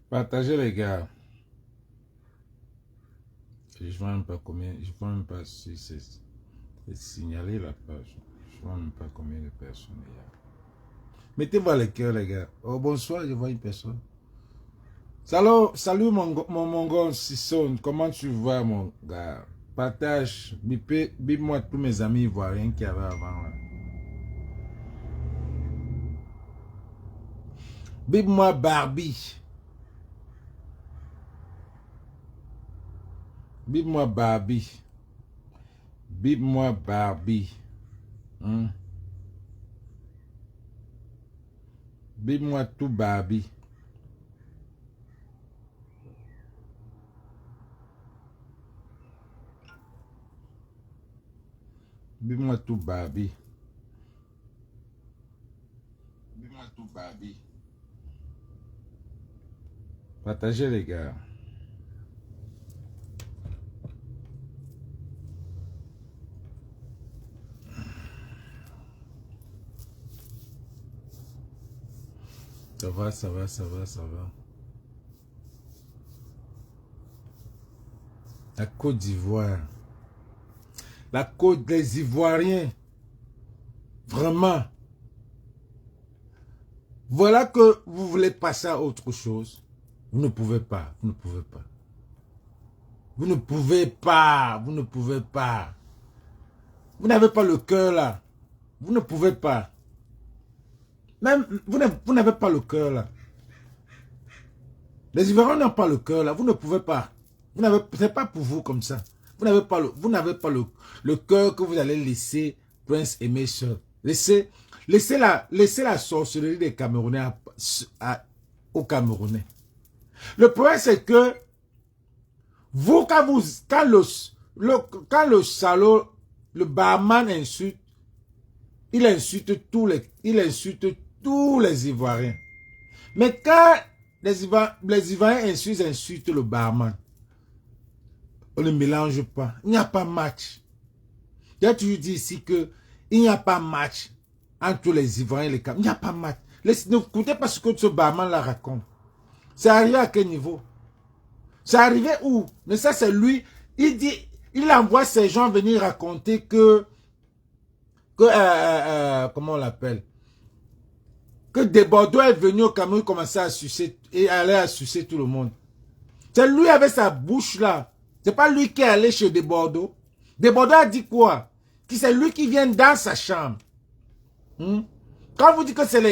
Partagez les gars. Je ne vois même pas combien, je ne vois même pas si c'est signalé la page. Je ne vois même pas combien de personnes il y a. Mettez-moi les cœurs les gars. Oh bonsoir, je vois une personne. Salut mon mongol Sisson, comment tu vas mon gars? Partage, bip-moi tous mes amis ivoiriens qui avaient avant là. Bip-moi Barbie. Bip-moi Barbie. Bip-moi Barbie. Bip-moi tout Barbie. Bip-moi tout Barbie. Bip-moi tout Barbie. Partagez les gars. Ça va, ça va, ça va, ça va. La Côte d'Ivoire. La Côte des Ivoiriens. Vraiment. Voilà que vous voulez passer à autre chose. Vous ne pouvez pas. Vous ne pouvez pas. Vous ne pouvez pas. Vous ne pouvez pas. Vous n'avez pas le cœur là. Vous ne pouvez pas. Même, vous n'avez pas le cœur là. Les Ivoiriens n'ont pas le cœur là. Vous ne pouvez pas. C'est pas pour vous comme ça. Vous n'avez pas le cœur que vous allez laisser Prince aimer seul. Laissez la sorcellerie des Camerounais aux Camerounais. Le problème c'est que vous, quand le salaud, le barman insulte, il insulte tous les Ivoiriens. Mais quand les Ivoiriens insultent le barman, on ne mélange pas. Il n'y a pas match. J'ai toujours dit ici que il n'y a pas match entre les Ivoiriens et les Camerounais. Il n'y a pas match. Ne écoutez pas ce que ce barman la raconte. C'est arrivé à quel niveau? C'est arrivé où? Mais ça, c'est lui. Il envoie ces gens venir raconter que comment on l'appelle? Que Desbordeaux est venu au Cameroun commencer à sucer et allait à sucer tout le monde. C'est lui avec sa bouche là. C'est pas lui qui est allé chez Desbordeaux. Desbordeaux a dit quoi? Que c'est lui qui vient dans sa chambre. Quand vous dites que c'est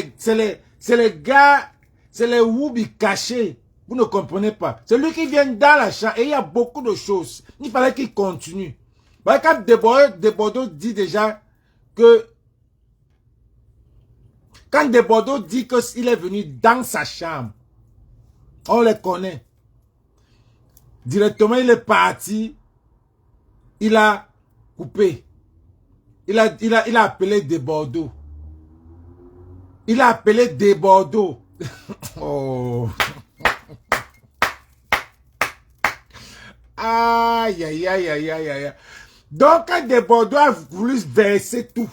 les gars, c'est les Woubi cachés, vous ne comprenez pas. C'est lui qui vient dans la chambre et il y a beaucoup de choses. Il fallait qu'il continue. Quand Desbordeaux dit déjà que quand Desbordeaux dit qu'il est venu dans sa chambre, on les connaît. Directement, il est parti. Il a coupé. Il a appelé Desbordeaux. Il a appelé Desbordeaux. Oh. Aïe, aïe, aïe, aïe, aïe, aïe. Donc, quand Desbordeaux a voulu verser tout,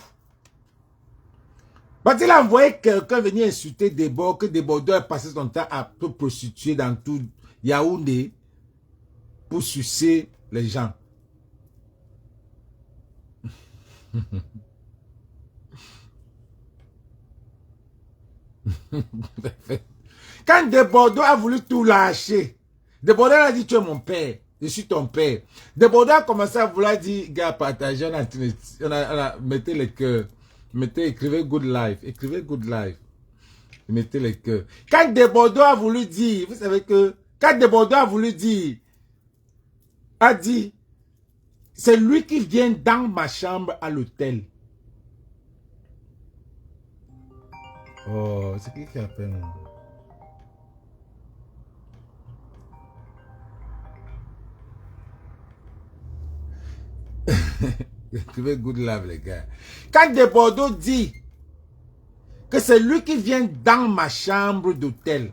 parce qu'il a envoyé quelqu'un venir insulter Desbordeaux, que Desbordeaux a passé son temps à se prostituer dans tout Yaoundé pour sucer les gens. Quand De Bordeaux a voulu tout lâcher, De Bordeaux a dit tu es mon père, je suis ton père. De Bordeaux a commencé à vouloir dire, gars, partagez, mettez les cœurs, écrivez good life, mettez les cœurs. Quand De Bordeaux a voulu dire, vous savez que, quand De Bordeaux a voulu dire, a dit, c'est lui qui vient dans ma chambre à l'hôtel. Oh, c'est qui appelle? Écrivez good love, les gars. Quand De Bordeaux dit que c'est lui qui vient dans ma chambre d'hôtel,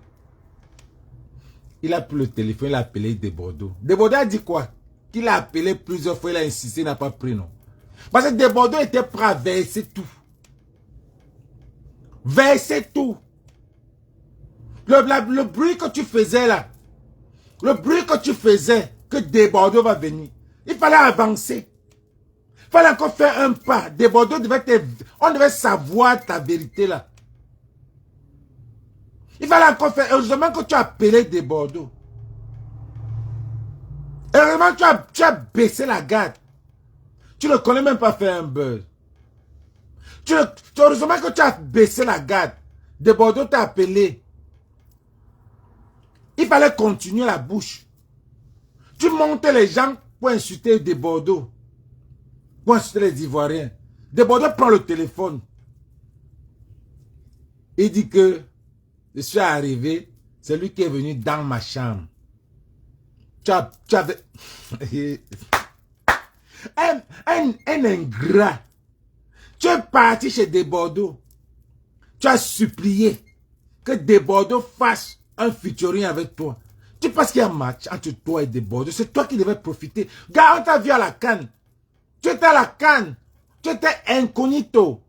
il a pris le téléphone, il a appelé De Bordeaux. De Bordeaux a dit quoi? Qu'il a appelé plusieurs fois, il a insisté, il n'a pas pris, non. Parce que De Bordeaux était prêt à verser tout. Verser tout. Le bruit que tu faisais là, le bruit que tu faisais, que De Bordeaux va venir, il fallait avancer. Il fallait encore faire un pas. De Bordeaux on devait savoir ta vérité là. Il fallait encore faire, heureusement que tu as appelé De Bordeaux. Heureusement que tu as baissé la garde. Tu ne connais même pas faire un buzz. Heureusement que tu as baissé la garde. De Bordeaux t'a appelé. Il fallait continuer la bouche. Tu montais les gens pour insulter De Bordeaux. Pour insulter les Ivoiriens. De Bordeaux prend le téléphone. Il dit que je suis arrivé. C'est lui qui est venu dans ma chambre. Tu avais... un ingrat. Tu es parti chez De Bordeaux. Tu as supplié que De Bordeaux fasse un featuring avec toi. Tu penses qu'il y a un match entre toi et De Bordeaux. C'est toi qui devais profiter. Gars, on t'a vu à la CAN. Tu étais à la CAN. Tu étais incognito.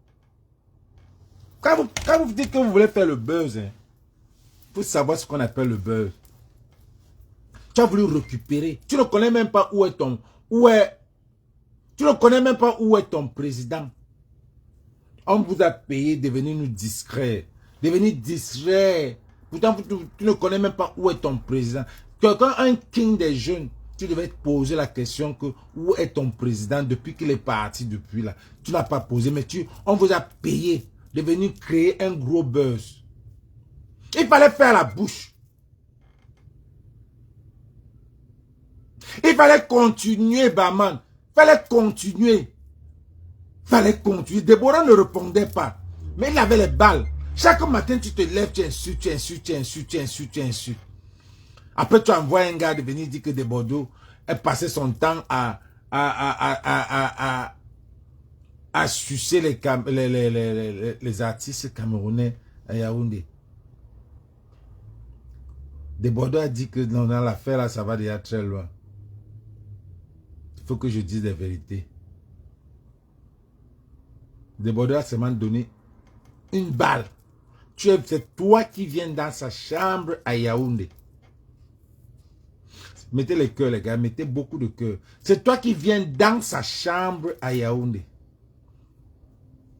Quand vous dites que vous voulez faire le buzz, il faut savoir ce qu'on appelle le buzz. Tu as voulu récupérer. Tu ne connais même pas où est ton... Tu ne connais même pas où est ton président. On vous a payé de venir nous distraire. De venir distraire. Pourtant, tu ne connais même pas où est ton président. Quelqu'un, un king des jeunes, tu devais te poser la question que où est ton président depuis qu'il est parti depuis là. Tu n'as pas posé, mais on vous a payé de venir créer un gros buzz. Il fallait faire la bouche. Il fallait continuer, Baman. Il fallait continuer. Déborah ne répondait pas. Mais il avait les balles. Chaque matin, tu te lèves, tu insultes. Après, tu envoies un gars de venir dire que De Bordeaux a passé son temps à sucer les artistes camerounais à Yaoundé. De Bordeaux a dit que dans l'affaire là, ça va déjà très loin. Il faut que je dise la vérité. De Bordeaux a seulement donné une balle. C'est toi qui viens dans sa chambre à Yaoundé. Mettez les cœurs, les gars. Mettez beaucoup de cœurs. C'est toi qui viens dans sa chambre à Yaoundé.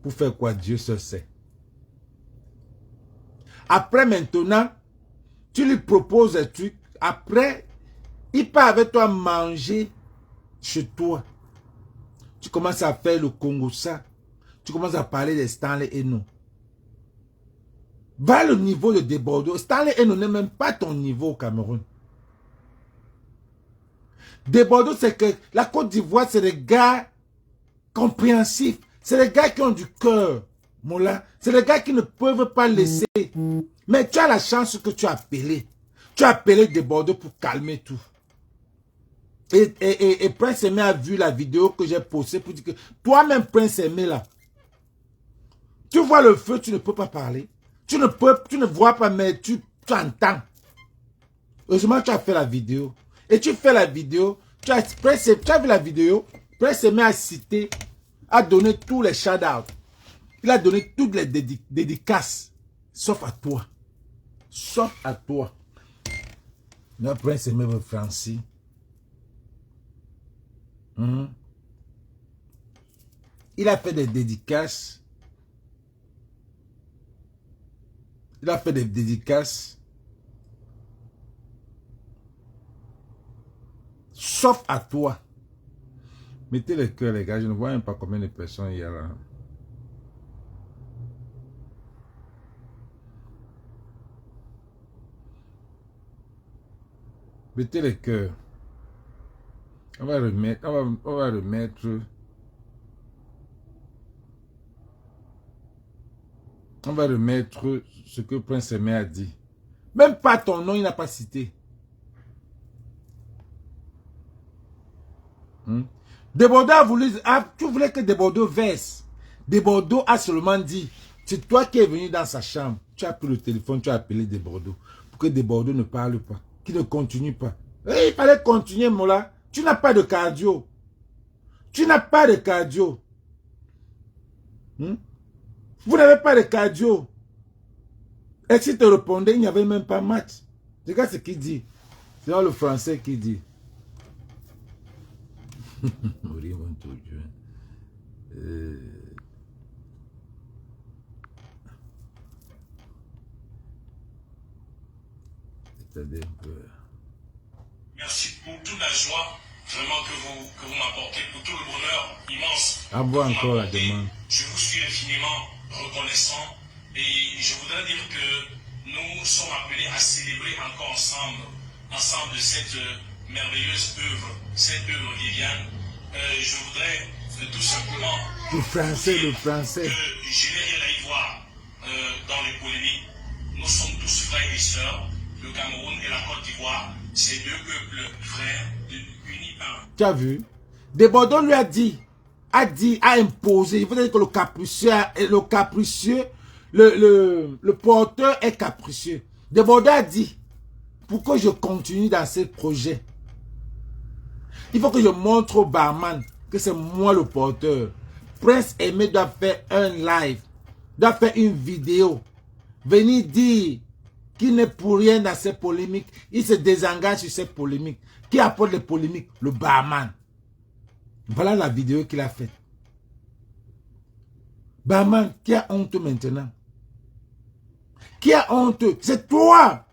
Pour faire quoi? Dieu seul sait. Après, maintenant, tu lui proposes un truc. Après, il part avec toi manger chez toi. Tu commences à faire le Congo-ça. Tu commences à parler de Stanley Eno. Va le niveau de Bordeaux. Stanley Eno n'est même pas ton niveau au Cameroun. De Bordeaux, c'est que la Côte d'Ivoire, c'est des gars compréhensifs. C'est des gars qui ont du cœur. Moula. C'est des gars qui ne peuvent pas laisser. Mais tu as la chance que tu as appelé. Tu as appelé De Bordeaux pour calmer tout. Et Prince Aimé a vu la vidéo que j'ai postée pour dire que toi-même, Prince Aimé, là, tu vois le feu, tu ne peux pas parler. Tu ne vois pas, mais tu entends. Heureusement, tu as fait la vidéo. Et tu fais la vidéo, tu as vu la vidéo, Prince Aimé a cité, a donné tous les shout-outs. Il a donné toutes les dédicaces, sauf à toi. Sauf à toi. Mais Prince Aimé Francis. Il a fait des dédicaces Il a fait des dédicaces. Sauf à toi. Mettez le cœur, les gars. Je ne vois même pas combien de personnes il y a là. Mettez le cœur. On va remettre. On va remettre. On va remettre ce que Prince Aimé a dit. Même pas ton nom, il n'a pas cité. Desbordeaux a voulu... tu voulais que Desbordeaux verse. Desbordeaux a seulement dit, c'est toi qui es venu dans sa chambre. Tu as pris le téléphone, tu as appelé Desbordeaux. Pour que Desbordeaux ne parle pas. Qu'il ne continue pas. Et il fallait continuer, Mola. Tu n'as pas de cardio. Tu n'as pas de cardio. Vous n'avez pas de cardio. Et si tu répondais, il n'y avait même pas match. Regarde ce qu'il dit. C'est le français qui dit. Merci pour toute la joie vraiment que vous m'apportez, pour tout le bonheur immense. Envoie encore la demande. Je vous suis infiniment reconnaissant et je voudrais dire que nous sommes appelés à célébrer encore ensemble de cette merveilleuse œuvre, cette œuvre Viviane. Je voudrais tout simplement le français. Que je n'ai rien à y voir dans les polémiques. Nous sommes tous frères et sœurs. Le Cameroun et la Côte d'Ivoire, c'est deux peuples frères unis par... Tu as vu? Desbordeaux lui a imposé. Il faut dire que le porteur est capricieux. Desbordeaux a dit, pour que je continue dans ce projet, il faut que je montre au barman que c'est moi le porteur. Prince Aimé doit faire un live, doit faire une vidéo, venir dire qu'il n'est pour rien dans ces polémiques. Il se désengage sur ces polémiques. Qui apporte les polémiques? Le barman. Voilà la vidéo qu'il a faite. Barman, qui a honte maintenant? Qui a honte? C'est toi.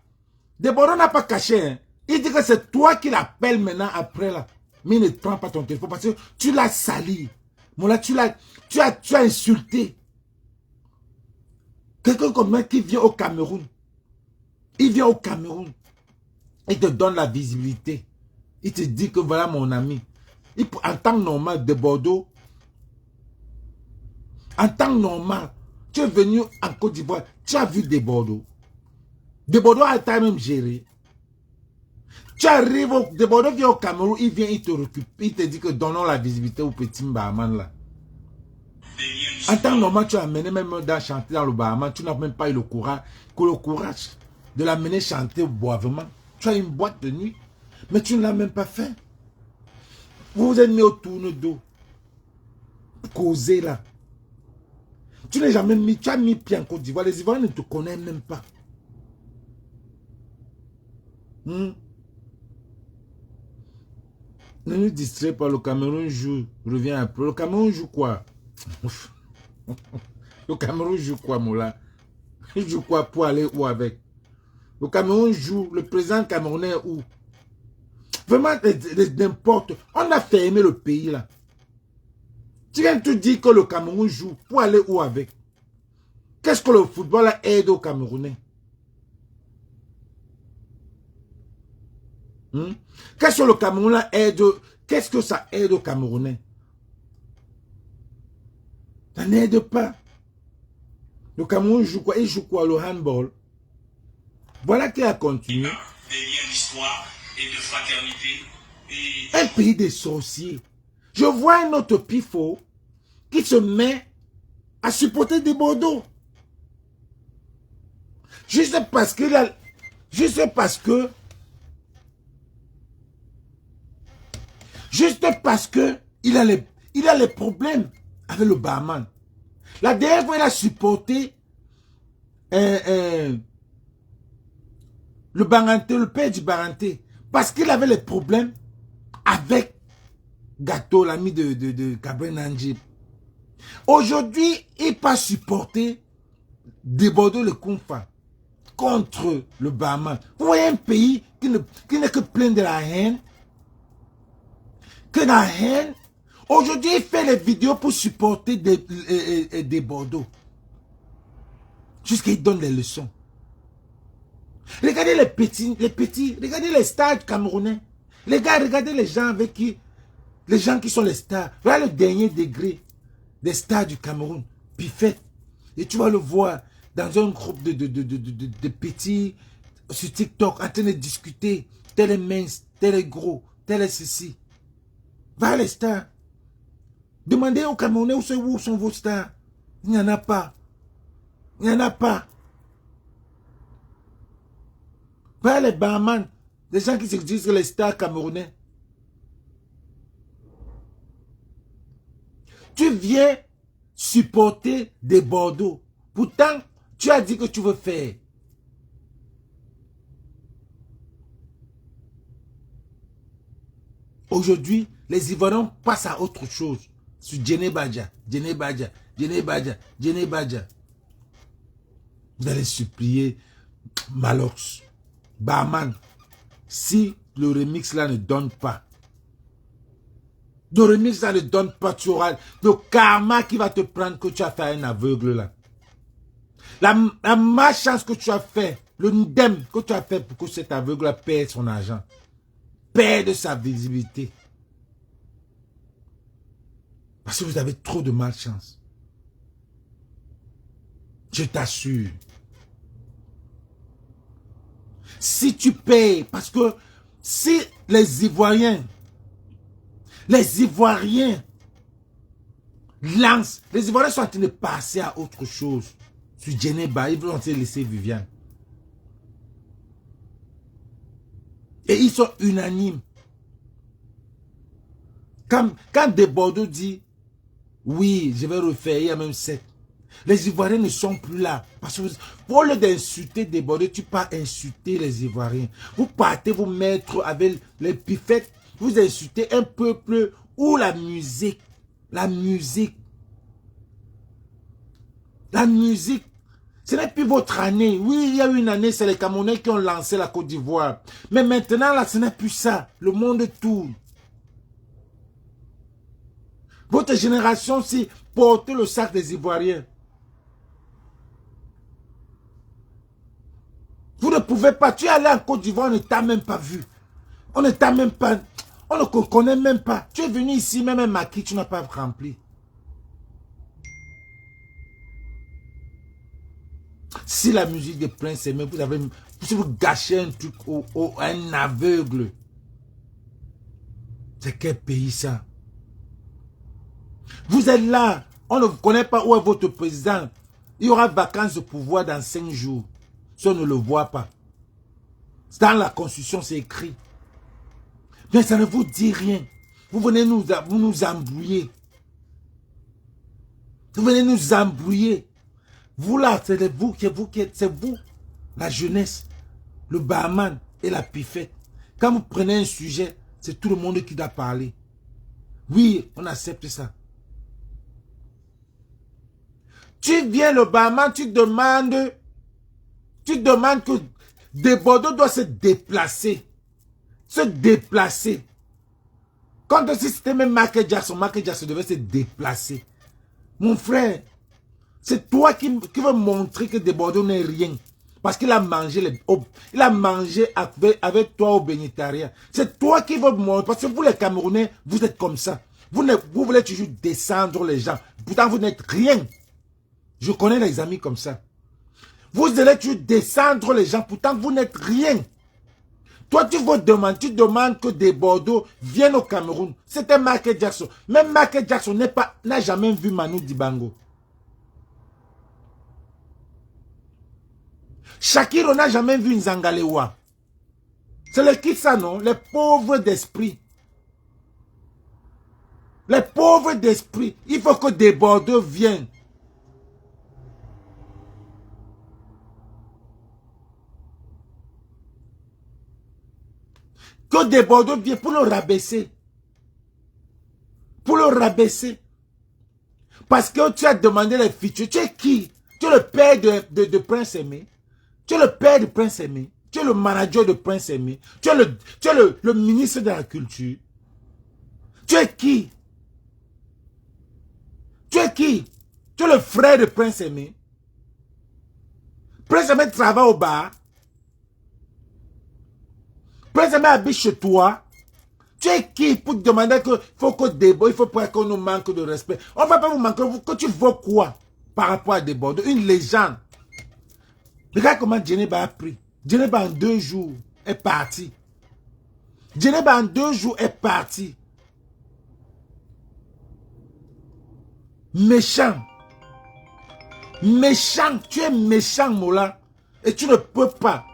Desbordeaux n'a pas caché. Hein. Il dit que c'est toi qui l'appelle maintenant après là. Mais il ne prend pas ton téléphone parce que tu l'as sali. Mola, tu as insulté. Quelqu'un comme moi qui vient au Cameroun. Il vient au Cameroun. Il te donne la visibilité. Il te dit que voilà mon ami. En temps normal, Desbordeaux. En temps normal, tu es venu en Côte d'Ivoire. Tu as vu Desbordeaux. Desbordeaux a été même géré. Tu arrives, Desbordeaux vient au Cameroun, il vient, il te récupère. Il te dit que donnons la visibilité au petit Bahaman là. En temps normal, tu as amené même dans chanter dans le Bahaman. Tu n'as même pas eu le courage de l'amener chanter au boivement. Tu as une boîte de nuit, mais tu ne l'as même pas fait. Vous vous êtes mis au tourne d'eau. Causer là. Tu n'as jamais mis, tu as mis pied en Côte d'Ivoire. Les Ivoiriens ne te connaissent même pas. Ne nous distrait pas, le Cameroun joue, revient après. Le Cameroun joue quoi? Le Cameroun joue quoi, Mola? Il joue quoi pour aller où avec? Le Cameroun joue, le président camerounais où? Vraiment, n'importe. On a fermé le pays là. Tu viens de te dire que le Cameroun joue pour aller où avec? Qu'est-ce que le football aide aux Camerounais? Qu'est-ce que le Cameroun aide? Qu'est-ce que ça aide aux Camerounais? Ça n'aide pas. Le Cameroun joue quoi? Il joue quoi? Le handball. Voilà qui a continué. Des liens d'histoire et de fraternité. Un pays des sorciers. Je vois un autre pifo qui se met à supporter Desbordeaux. Juste parce qu'il a... Juste parce que il a les problèmes avec le barman. La dernière fois, il a supporté le Baranté, le père du Baranté, parce qu'il avait les problèmes avec Gâteau, l'ami de Gabriel Nanjib. Aujourd'hui, il n'a pas supporté Desbordeaux le Kumfa. contre le Bahamas. Vous voyez un pays qui n'est que plein de la haine. Que la haine. Aujourd'hui, il fait les vidéos pour supporter des Bordeaux. Jusqu'à il donne des leçons. Regardez les petits, regardez les stars camerounais. Les gars, regardez les gens avec qui, les gens qui sont les stars. Voilà le dernier degré des stars du Cameroun. Piffet. Et tu vas le voir dans un groupe de petits sur TikTok en train de discuter. Tel est mince, tel est gros, tel est ceci. Voilà les stars. Demandez aux Camerounais où sont vos stars. Il n'y en a pas. Il n'y en a pas. Voilà les Bahamas. Les gens qui se disent que les stars camerounais. Tu viens supporter des Bordeaux. Pourtant, tu as dit que tu veux faire. Aujourd'hui, les Ivoiriens passent à autre chose. Sur Djené Badja. Vous allez supplier Malox, Bahaman. Si le remix là ne donne pas, le remix là ne donne pas, tu auras le karma qui va te prendre que tu as fait un aveugle là. La malchance que tu as fait, le ndem que tu as fait pour que cet aveugle là perde son argent, perde sa visibilité. Parce que vous avez trop de malchance. Je t'assure. Si tu payes, parce que si les Ivoiriens lancent, les Ivoiriens sont en train de passer à autre chose. Sur Djeneba, ils vont se laisser Viviane. Et ils sont unanimes. Quand des Bordeaux dit, oui, je vais refaire, il y a même 7. Les Ivoiriens ne sont plus là. Parce que pour le d'insulter des Bordeaux, tu pars insulter les Ivoiriens. Vous partez vous mettre avec les piffettes. Vous insultez un peuple où la musique, ce n'est plus votre année. Oui, il y a une année, c'est les Camerounais qui ont lancé la Côte d'Ivoire. Mais maintenant, là, ce n'est plus ça. Le monde tourne. Votre génération, c'est porter le sac des Ivoiriens. Vous ne pouvez pas. Tu es allé en Côte d'Ivoire, on ne t'a même pas vu. On ne t'a même pas. On ne te connaît même pas. Tu es venu ici, même un maquis, tu n'as pas rempli. Si la musique de Prince Aimé, vous gâchez un truc un aveugle. C'est quel pays ça? Vous êtes là. On ne vous connaît pas où est votre président. Il y aura vacances de pouvoir dans 5 jours. Si on ne le voit pas. Dans la Constitution, c'est écrit. Mais ça ne vous dit rien. Vous venez nous embrouiller. Vous venez nous embrouiller. Vous là, c'est vous, la jeunesse, le barman et la piffette. Quand vous prenez un sujet, c'est tout le monde qui doit parler. Oui, on accepte ça. Tu viens le barman, tu demandes que des Bordeaux doivent se déplacer. Se déplacer. Quand si c'était même Michael Jackson devait se déplacer. Mon frère, c'est toi qui veux montrer que des Bordeaux n'est rien. Parce qu'il a mangé avec toi au bénitariat. C'est toi qui veux montrer. Parce que vous les Camerounais, vous êtes comme ça. Vous voulez toujours descendre les gens. Pourtant, vous n'êtes rien. Je connais les amis comme ça. Vous allez toujours descendre les gens. Pourtant, vous n'êtes rien. Toi, tu demandes que des Bordeaux viennent au Cameroun. C'était Michael Jackson. Même Michael Jackson n'a jamais vu Manu Dibango. Shakiro n'a jamais vu Nzangalewa. C'est le qui ça, non? Les pauvres d'esprit. Les pauvres d'esprit. Il faut que des Bordeaux viennent. Que des Bordeaux viennent pour le rabaisser. Pour le rabaisser. Parce que tu as demandé les features. Tu es qui? Tu es le père de Prince Aimé. Tu es le père du Prince Aimé. Tu es le manager de Prince Aimé. Tu es le ministre de la culture. Tu es qui? Tu es qui? Tu es le frère de Prince Aimé. Prince Aimé travaille au bar. Prince Aimé habite chez toi. Tu es qui pour te demander qu'il faut que Desbordeaux, il faut pas qu'on nous manque de respect. On ne va pas vous manquer. Que tu veux quoi par rapport à Desbordeaux? Une légende. Regarde comment Djeneba a pris. Djeneba en 2 jours est parti. Djeneba en 2 jours est parti. Méchant. Méchant. Tu es méchant, Mola. Et tu ne peux pas.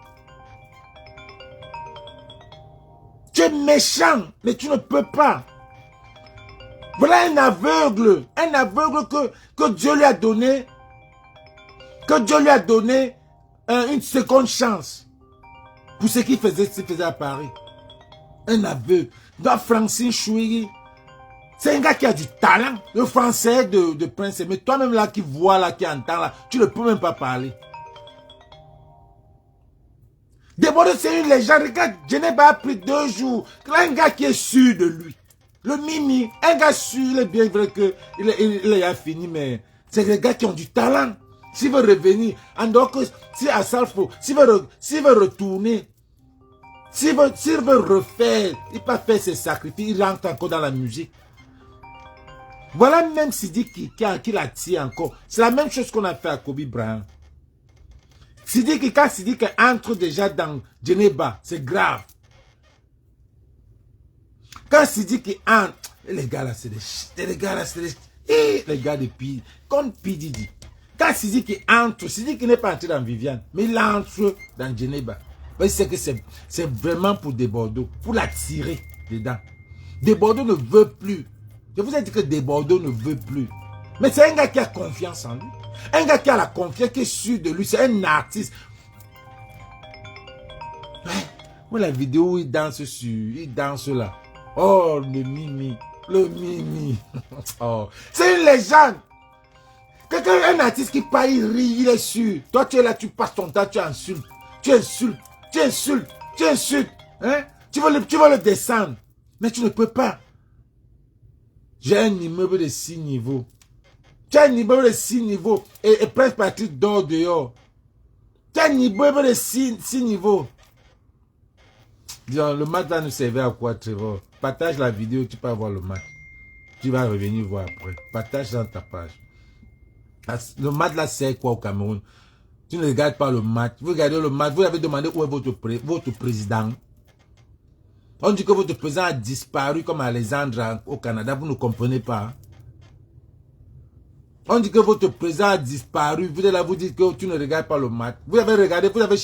Tu es méchant, mais tu ne peux pas. Voilà un aveugle que Dieu lui a donné, une seconde chance pour ce qu'il faisait à Paris. Un aveugle. Dans Francine Chouiri, c'est un gars qui a du talent, le français de Prince. Mais toi-même là qui vois, là, qui entend, là, tu ne peux même pas parler. Desbordeaux, c'est une légende. Regarde, Djeneba a pris 2 jours. Un gars qui est sûr de lui. Le Mimi, un gars sûr, il est bien vrai qu'il a fini, mais c'est des gars qui ont du talent. S'il veut revenir, en dehors que, si à Salfo, s'il veut retourner, s'il veut refaire, il peut faire ses sacrifices, il rentre encore dans la musique. Voilà même Sidi qui la tire encore. C'est la même chose qu'on a fait à Kobe Bryant. Quand Sidiki entre déjà dans Djeneba, c'est grave. Quand Sidiki entre, les gars là, c'est les gars de P, comme P Didi. Quand Sidiki entre, Sidiki n'est pas entré dans Viviane, mais il entre dans Djeneba. Parce que c'est vraiment pour Desbordeaux, pour la tirer dedans. Desbordeaux ne veut plus. Je vous ai dit que Desbordeaux ne veut plus. Mais c'est un gars qui a confiance en lui. Un gars qui a la confiance, qui est sûr de lui. C'est un artiste. Ouais, la vidéo où il danse là. Oh, le Mimi. Le Mimi. Oh. C'est une légende. Un artiste qui parle, il rit, il est sûr. Toi, tu es là, tu passes ton temps, tu insultes. Hein? Tu veux le descendre. Mais tu ne peux pas. J'ai un immeuble de 6 niveaux. Tu as un immeuble de 6 niveaux. Et Prince Patrick dort dehors. Tu as un immeuble de 6 niveaux. Disons, le match là nous servait à quoi, Trevor? Partage la vidéo, tu peux avoir le match. Tu vas revenir voir après. Partage dans ta page. Le match là sert quoi au Cameroun? Tu ne regardes pas le match. Vous regardez le match. Vous avez demandé où est votre président. On dit que votre président a disparu comme Alexandre au Canada. Vous ne comprenez pas. On dit que votre président a disparu. Vous êtes là, vous dites que tu ne regardes pas le match. Vous avez regardé, vous avez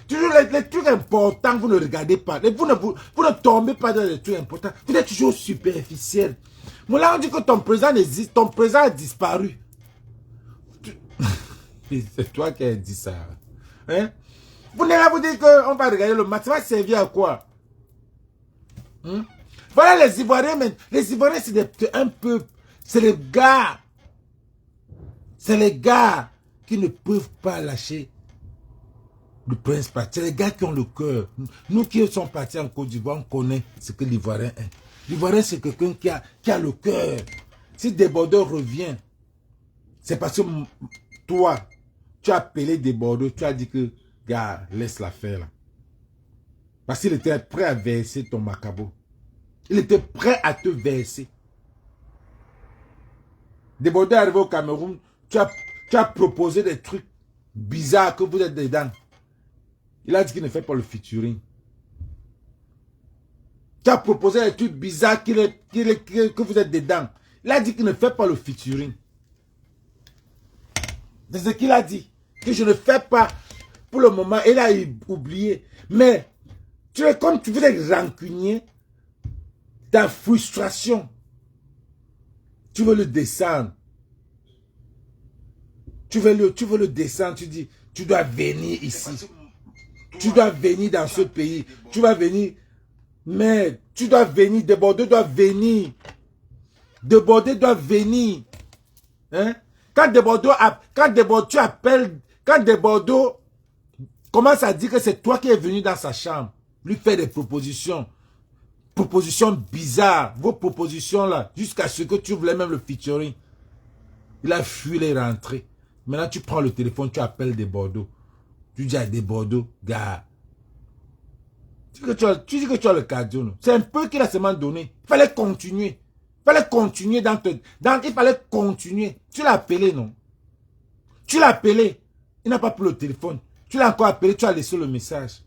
toujours les trucs importants, vous ne regardez pas. Vous ne tombez pas dans les trucs importants. Vous êtes toujours superficiel. Mais là, on dit que ton président existe, ton président a disparu. C'est toi qui as dit ça. Hein? Vous n'êtes là, vous dites qu'on va regarder le match. Ça va servir à quoi? Voilà les Ivoiriens, mais les Ivoiriens, c'est un peuple. C'est les gars. C'est les gars qui ne peuvent pas lâcher le Prince Patrick. C'est les gars qui ont le cœur. Nous qui sommes partis en Côte d'Ivoire, on connaît ce que l'Ivoirien est. L'Ivoirien, c'est quelqu'un qui a le cœur. Si Desbordeaux revient, c'est parce que toi, tu as appelé Desbordeaux, tu as dit que, gars, laisse la faire là. Parce qu'il était prêt à verser ton macabo. Il était prêt à te verser. Desbordeaux est arrivé au Cameroun, tu as proposé des trucs bizarres que vous êtes dedans. Il a dit qu'il ne fait pas le featuring. Tu as proposé des trucs bizarres que vous êtes dedans. Il a dit qu'il ne fait pas le featuring. C'est ce qu'il a dit. Que je ne fais pas pour le moment. Il a oublié. Mais tu es comme tu veux être rancunier. Ta frustration. Tu veux le descendre. Tu veux le descendre. Tu dis, tu dois venir ici. Tu dois venir dans ce pays. Tu vas venir. Mais tu dois venir. Desbordeaux doit venir. Desbordeaux doit venir. Hein? Quand Desbordeaux commence à dire que c'est toi qui es venu dans sa chambre, lui faire des propositions. Propositions bizarres, vos propositions là, jusqu'à ce que tu voulais même le featuring. Il a fui les rentrées. Maintenant, tu prends le téléphone, tu appelles des Bordeaux. Tu dis à des Bordeaux, gars. Tu dis que tu as le cadeau. C'est un peu qu'il a seulement donné. Il fallait continuer. Il fallait continuer il fallait continuer. Tu l'as appelé, non? Tu l'as appelé. Il n'a pas pris le téléphone. Tu l'as encore appelé, tu as laissé le message.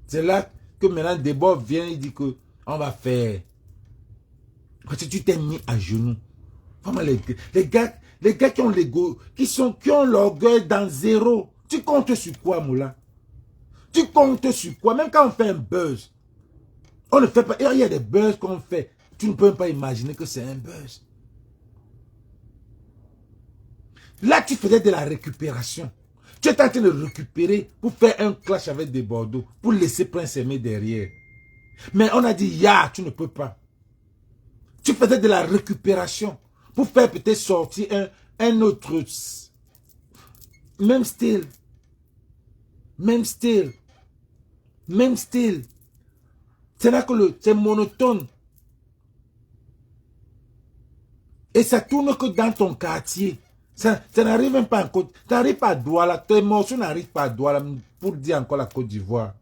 C'est là que maintenant Debord vient et dit que on va faire. Parce que tu t'es mis à genoux. Vraiment, les gars qui ont l'ego, qui ont l'orgueil dans zéro. Tu comptes sur quoi, Moula? Tu comptes sur quoi? Même quand on fait un buzz, on ne fait pas. Il y a des buzz qu'on fait. Tu ne peux même pas imaginer que c'est un buzz. Là, tu faisais de la récupération. Tu étais en train de récupérer pour faire un clash avec des Bordeaux, pour laisser Prince Aimé derrière. Mais on a dit, ya, tu ne peux pas. Tu faisais de la récupération pour faire peut-être sortir un autre. Même style. Même style. Même style. C'est monotone. Et ça tourne que dans ton quartier. Ça n'arrive même pas en Côte. Tu n'arrives pas à Douala. Tes morceaux n'arrivent pas à Douala pour dire encore la Côte d'Ivoire.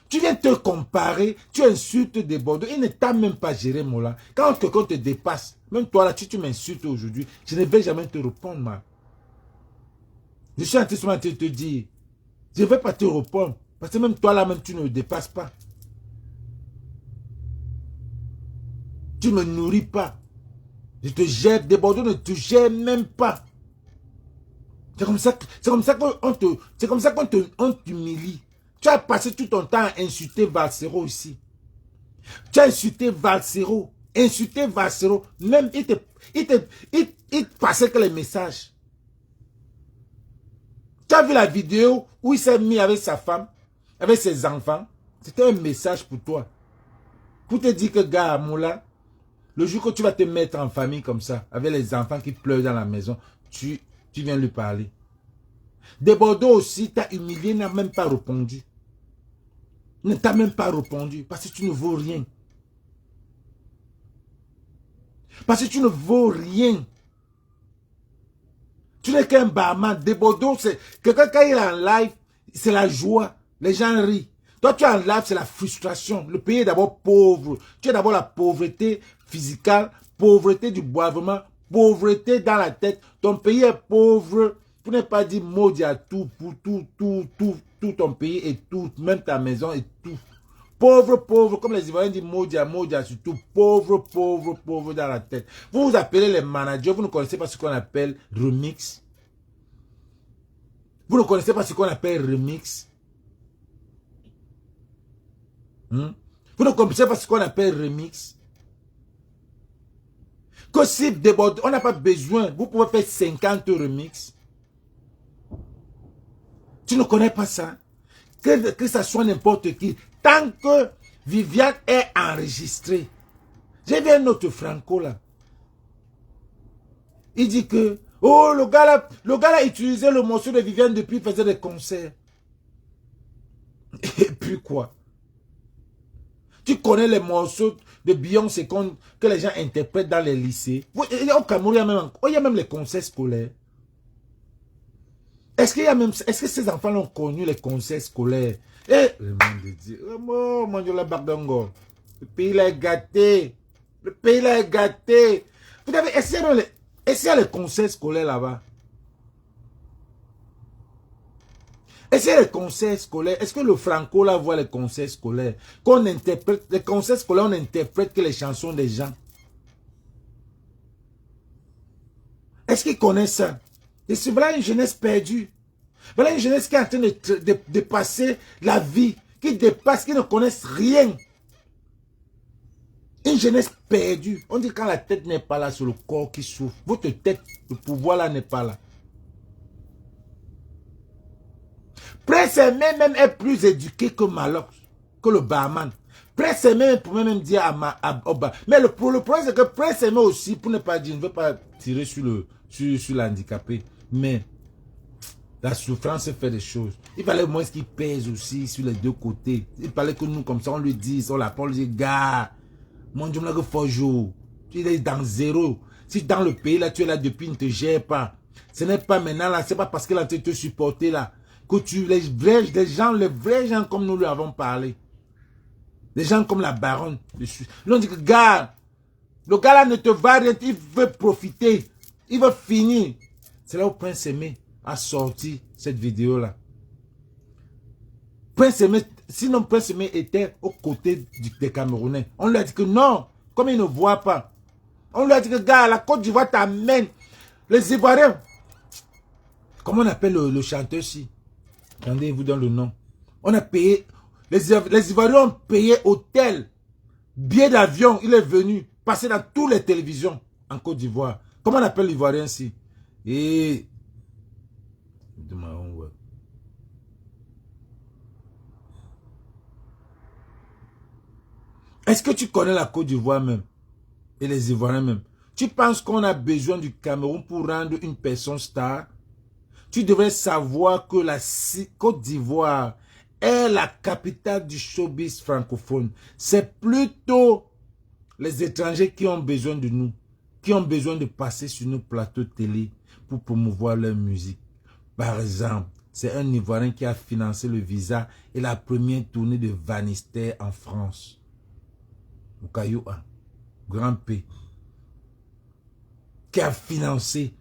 Tu viens te comparer, tu insultes des Bordeaux. Il ne t'a même pas géré, Mola. Quand quelqu'un te dépasse, même toi là, tu m'insultes aujourd'hui, je ne vais jamais te répondre, ma. Je suis en train de te dire, je ne vais pas te répondre. Parce que même toi là, même tu ne me dépasses pas. Tu ne me nourris pas. Je te gère, des Bordeaux ne te gèrent même pas. C'est comme ça qu'on t'humilie. Tu as passé tout ton temps à insulter Valsero ici. Tu as insulté Valsero. Insulté Valsero. Même il te passait que les messages. Tu as vu la vidéo où il s'est mis avec sa femme, avec ses enfants. C'était un message pour toi. Pour te dire que, gars, Moula, le jour que tu vas te mettre en famille comme ça, avec les enfants qui pleurent dans la maison, tu viens lui parler. Des Bordeaux aussi, t'as humilié, n'a même pas répondu. Ne t'a même pas répondu parce que tu ne vaux rien. Parce que tu ne vaux rien. Tu n'es qu'un barman. Des Bordeaux, c'est quelqu'un quand il est en live, c'est la joie. Les gens rient. Toi, tu es en live, c'est la frustration. Le pays est d'abord pauvre. Tu as d'abord la pauvreté physique, pauvreté du boivement, pauvreté dans la tête. Ton pays est pauvre. Pour ne pas dire maudit à tout, pour tout ton pays et tout, même ta maison et tout. Pauvre, pauvre, comme les Ivoiriens disent maudit à surtout. Pauvre, pauvre, pauvre dans la tête. Vous vous appelez les managers, vous ne connaissez pas ce qu'on appelle remix. Vous ne connaissez pas ce qu'on appelle remix. Vous ne connaissez pas ce qu'on appelle remix. Que si on n'a pas besoin, vous pouvez faire 50 remix. Tu ne connais pas ça. Que ça soit n'importe qui. Tant que Viviane est enregistrée. J'ai vu un autre Franco là. Il dit que, oh, le gars là a utilisé le morceau de Viviane depuis qu'il faisait des concerts. Et puis quoi? Tu connais les morceaux de Beyoncé que les gens interprètent dans les lycées. Au Cameroun, il y a même les concerts scolaires. Est-ce que ces enfants ont connu les conseils scolaires? Le monde de Dieu. Oh mon Dieu, la Bardongo. Le pays là est gâté. Le pays là est gâté. Vous avez essayé les conseils scolaires là-bas. Essayez les conseils scolaires. Est-ce que le Franco là voit les conseils scolaires? Qu'on interprète, les conseils scolaires, on n'interprète que les chansons des gens. Est-ce qu'ils connaissent ça? Et c'est voilà une jeunesse perdue. Voilà une jeunesse qui est en train de passer la vie, qui dépasse, qui ne connaissent rien. Une jeunesse perdue. On dit quand la tête n'est pas là, c'est le corps qui souffre. Votre tête, le pouvoir là n'est pas là. Prince Aimé même est plus éduqué que Malox, que le barman. Prince Aimé pourrait même dire à Oba. Mais le problème c'est que Prince Aimé aussi, pour ne pas dire, je ne veux pas tirer sur l'handicapé, mais La souffrance fait des choses. Il fallait au moins qu'il pèse aussi sur les deux côtés. Il fallait que nous, comme ça, on lui dise, on l'appelle, on lui dit, gars, mon Dieu, que faut jouer. Tu es dans zéro. Si dans le pays, là, tu es là depuis, il ne te gère pas. Ce n'est pas maintenant, là, c'est pas parce qu'il a te supporter, là, que tu, les vrais gens comme nous lui avons parlé. Des gens comme la baronne. L'on dit que, gars, le gars là ne te va rien, il veut profiter. Il veut finir. C'est là où Prince Aimé a sorti cette vidéo-là. Prince Aimé, sinon Prince Aimé était aux côtés des Camerounais. On lui a dit que non, comme il ne voit pas. On lui a dit que, gars, la Côte d'Ivoire t'amène. Les Ivoiriens. Comment on appelle le chanteur-ci? Attendez, il vous donne le nom. On a payé, les Ivoiriens ont payé hôtel, billet d'avion, il est venu, passer dans toutes les télévisions en Côte d'Ivoire. Comment on appelle l'Ivoirien ici? Et... Est-ce que tu connais la Côte d'Ivoire même? Et les Ivoiriens même? Tu penses qu'on a besoin du Cameroun pour rendre une personne star? Tu devrais savoir que la Côte d'Ivoire est la capitale du showbiz francophone. C'est plutôt les étrangers qui ont besoin de nous, qui ont besoin de passer sur nos plateaux télé pour promouvoir leur musique. Par exemple, c'est un Ivoirien qui a financé le visa et la première tournée de Vanister en France. Au Caillou A, Grand P. Qui a financé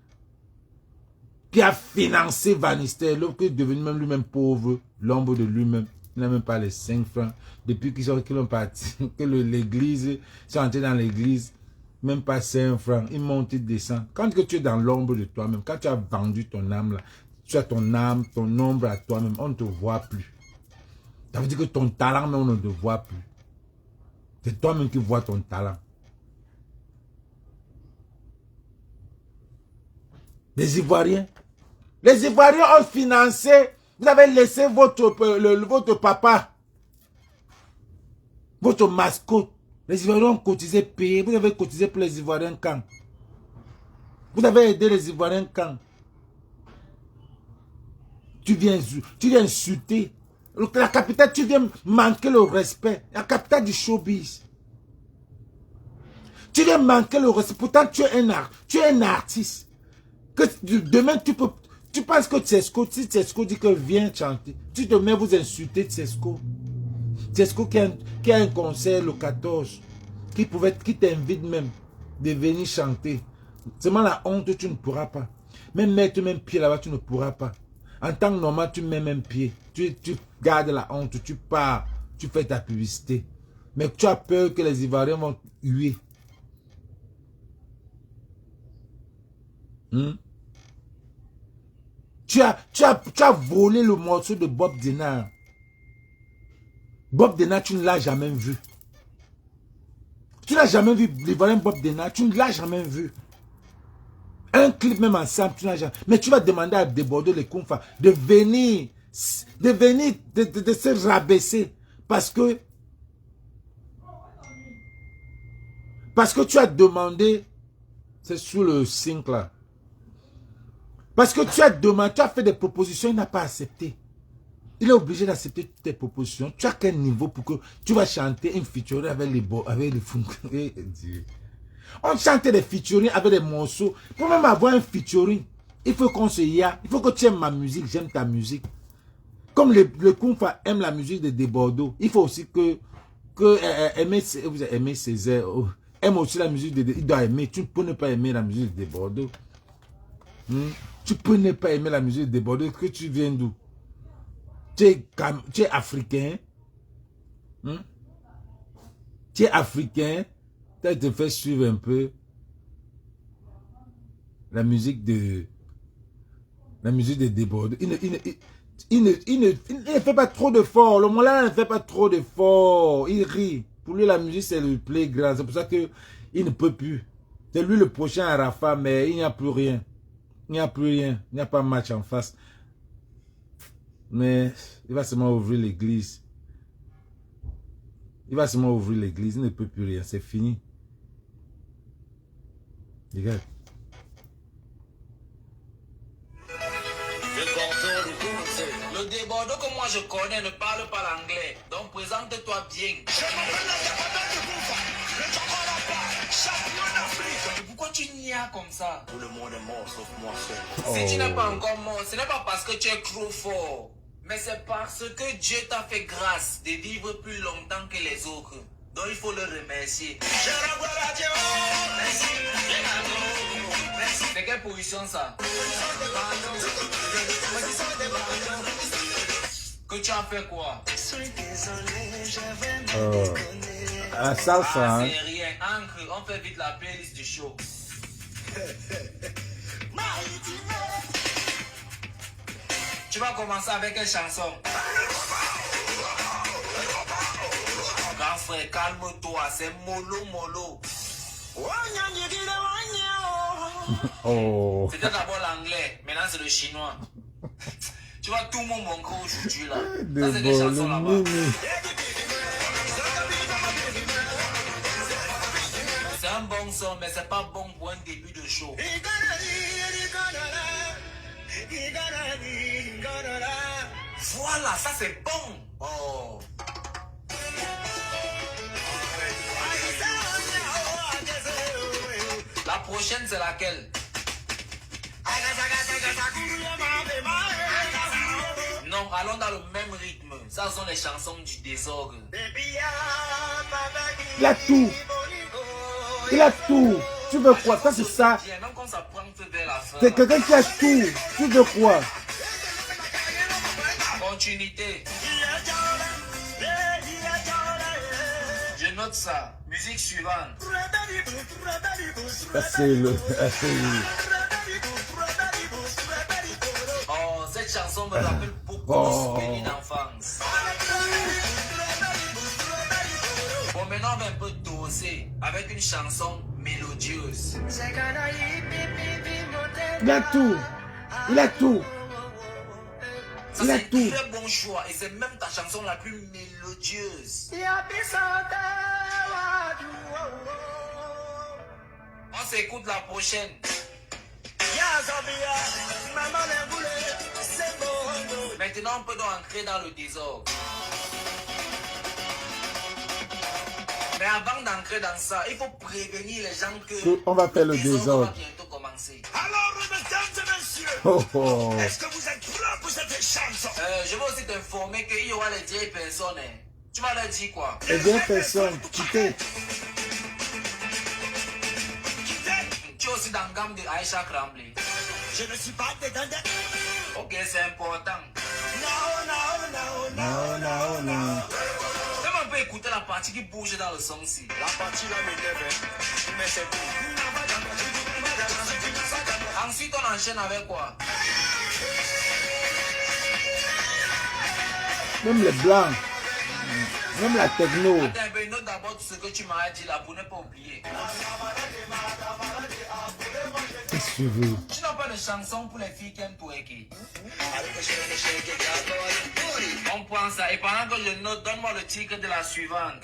Vanister, l'homme qui est devenu même lui-même pauvre, l'ombre de lui-même. Il n'a même pas les 5 francs. Depuis qu'ils ont parti, que l'église, ils sont entrés dans l'église, même pas 5 francs. Ils montent, ils descendent. Quand tu es dans l'ombre de toi-même, quand tu as vendu ton âme, là, tu as ton âme, ton ombre à toi-même, on ne te voit plus. Ça veut dire que ton talent, mais on ne te voit plus. C'est toi-même qui vois ton talent. Les Ivoiriens ont financé, vous avez laissé votre papa, votre mascotte. Les Ivoiriens ont cotisé, payé. Vous avez cotisé pour les Ivoiriens quand? Vous avez aidé les Ivoiriens quand? Tu viens insulter. La capitale, tu viens manquer le respect. La capitale du showbiz. Tu viens manquer le respect. Pourtant, tu es un artiste. Que demain, tu penses que Tchesco, si Tchesco dit que viens chanter, tu te mets vous insulter Tchesco. Tchesco qui a un concert le 14, qui t'invite même de venir chanter. Seulement la honte, tu ne pourras pas. Même mettre même pied là-bas, tu ne pourras pas. En temps normal, tu mets même pied. Tu gardes la honte, tu pars, tu fais ta publicité. Mais tu as peur que les Ivoiriens vont huer. Tu as volé le morceau de Bob Denard. Bob Denard, tu ne l'as jamais vu. Tu n'as jamais vu l'Ivoirien Bob Denard, tu ne l'as jamais vu. Un clip même ensemble, tu n'as jamais. Mais tu vas demander à Débordeaux les Koumfa de venir, de se rabaisser. Parce que tu as demandé, c'est sous le sync là. Parce que tu as fait des propositions, il n'a pas accepté. Il est obligé d'accepter toutes tes propositions. Tu as quel niveau pour que tu vas chanter une featuring avec les fous. On chante des featuring avec des morceaux. Pour même avoir un featuring, il faut qu'on se y a. Il faut que tu aimes ma musique, j'aime ta musique. Comme le Koumfa aime la musique de Débordeaux, il faut aussi que vous aimez Césaire, aime aussi la musique de il doit aimer. Tu ne peux ne pas aimer la musique de Débordeaux. Tu peux ne pas aimer la musique de Débordeaux. Que tu viens d'où? Tu es africain. Tu es africain. Tu te fait suivre un peu la musique de Débordeaux. Il ne fait pas trop d'efforts. Le Mollah ne fait pas trop d'efforts. Il rit. Pour lui, la musique, c'est le playground. C'est pour ça qu'il ne peut plus. C'est lui le prochain Arafat, mais il n'y a plus rien. Il n'y a plus rien. Il n'y a pas de match en face. Mais il va seulement ouvrir l'église. Il ne peut plus rien. C'est fini. Regarde. débordeur que moi je connais ne parle pas l'anglais. Donc présente-toi bien. Je m'appelle la Diabata de Boufa, le Chocolapa, champion d'Afrique. Pourquoi tu niais comme ça? Tout le monde est mort sauf moi seul. Si tu n'es pas encore mort, ce n'est pas parce que tu es trop fort. Mais c'est parce que Dieu t'a fait grâce de vivre plus longtemps que les autres. Donc il faut le remercier. C'est quelle position ça? Que tu as fait quoi? La salsa, hein. C'est rien. Ancre, on fait vite la playlist du show. Tu vas commencer avec quelle chanson? Grand frère, calme-toi, c'est mollo mollo. Oh. C'était d'abord l'anglais, maintenant c'est le chinois. Tu vois tout le monde manquer aujourd'hui là. Ça c'est des chansons là-bas. C'est un bon son, mais c'est pas bon pour un début de show. Voilà, ça c'est bon. Oh. La prochaine c'est laquelle? Non, allons dans le même rythme. Ça sont les chansons du désordre. Il a tout. Il a tout. Tu veux quoi? Ça c'est ça. Même quand ça prend vers la fin. C'est quelqu'un qui a tout. Tu veux quoi? Continuité. Je note ça. Musique suivante. Ça c'est le... Oh, cette chanson me rappelle beaucoup de souvenirs d'enfance. Bon, maintenant on va un peu doser avec une chanson mélodieuse. Il a tout. Il a tout. Ça c'est un très bon choix et c'est même ta chanson la plus mélodieuse. On s'écoute la prochaine. Maintenant on peut donc entrer dans le désordre. Mais avant d'entrer dans ça, il faut prévenir les gens que on va faire le désordre. Va bientôt commencer. Alors, mesdames et messieurs, Oh. est-ce que vous êtes prêts pour cette chanson? Je veux aussi t'informer qu'il y aura les vieilles personnes. Hein. Tu vas leur dire quoi? Les vieilles personnes, quittez. Tu es aussi dans la gamme de Aïcha Krambly. Je ne suis pas dedans. Ok, c'est important. Non. Même on peut écouter la partie qui bouge dans le son-ci. La partie là m'énerve, mais c'est tout. Ensuite, on enchaîne avec quoi? Même les blancs. Même la techno. Attends un peu, note d'abord tout ce que tu m'as dit là pour ne pas oublier. Qu'est-ce que tu veux? Tu n'as pas de chanson pour les filles qui aiment twerker. On prend ça et pendant que je note, donne-moi le titre de la suivante.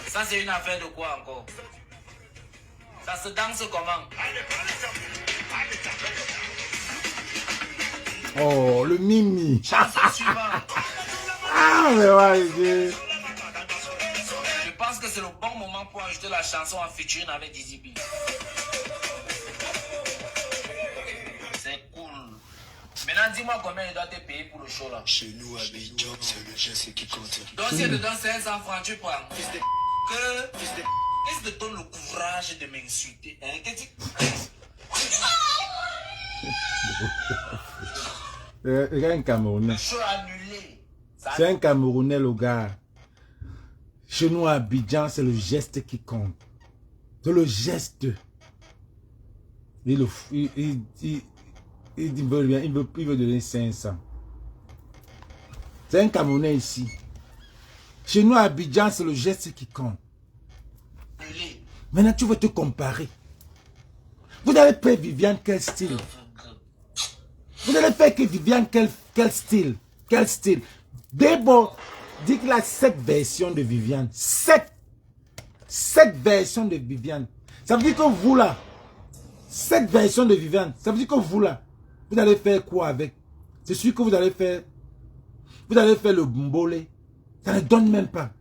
Ça c'est une affaire de quoi encore? Ça se danse comment? Oh, le mimi. Chanson suivante. Ah, mais ouais. Je pense que c'est le bon moment pour ajouter la chanson en featuring avec Dizzy B. C'est cool. Maintenant, dis-moi combien il doit te payer pour le show là. Chez nous, à Abidjan, c'est le geste qui compte. Donc si dedans 500 francs, tu prends. Qu'est-ce que te donne le courage de m'insulter? Hein? Il y a un Camerounais. Le show annulé. C'est un Camerounais, le gars. Chez nous, à Abidjan, c'est le geste qui compte. C'est le geste. Il veut donner 500. C'est un Camerounais ici. Chez nous, à Abidjan, c'est le geste qui compte. Annulé. Maintenant, tu veux te comparer. Vous allez faire Viviane quel style? Vous allez faire que Viviane quel style? Quel style? D'abord, dis qu'il a 7 versions de Viviane. 7 versions de Viviane. Ça veut dire que vous là, 7 versions de Viviane. Ça veut dire que vous là, Vous allez faire quoi avec? C'est sûr que vous allez faire le mbolé. Ça ne donne même pas.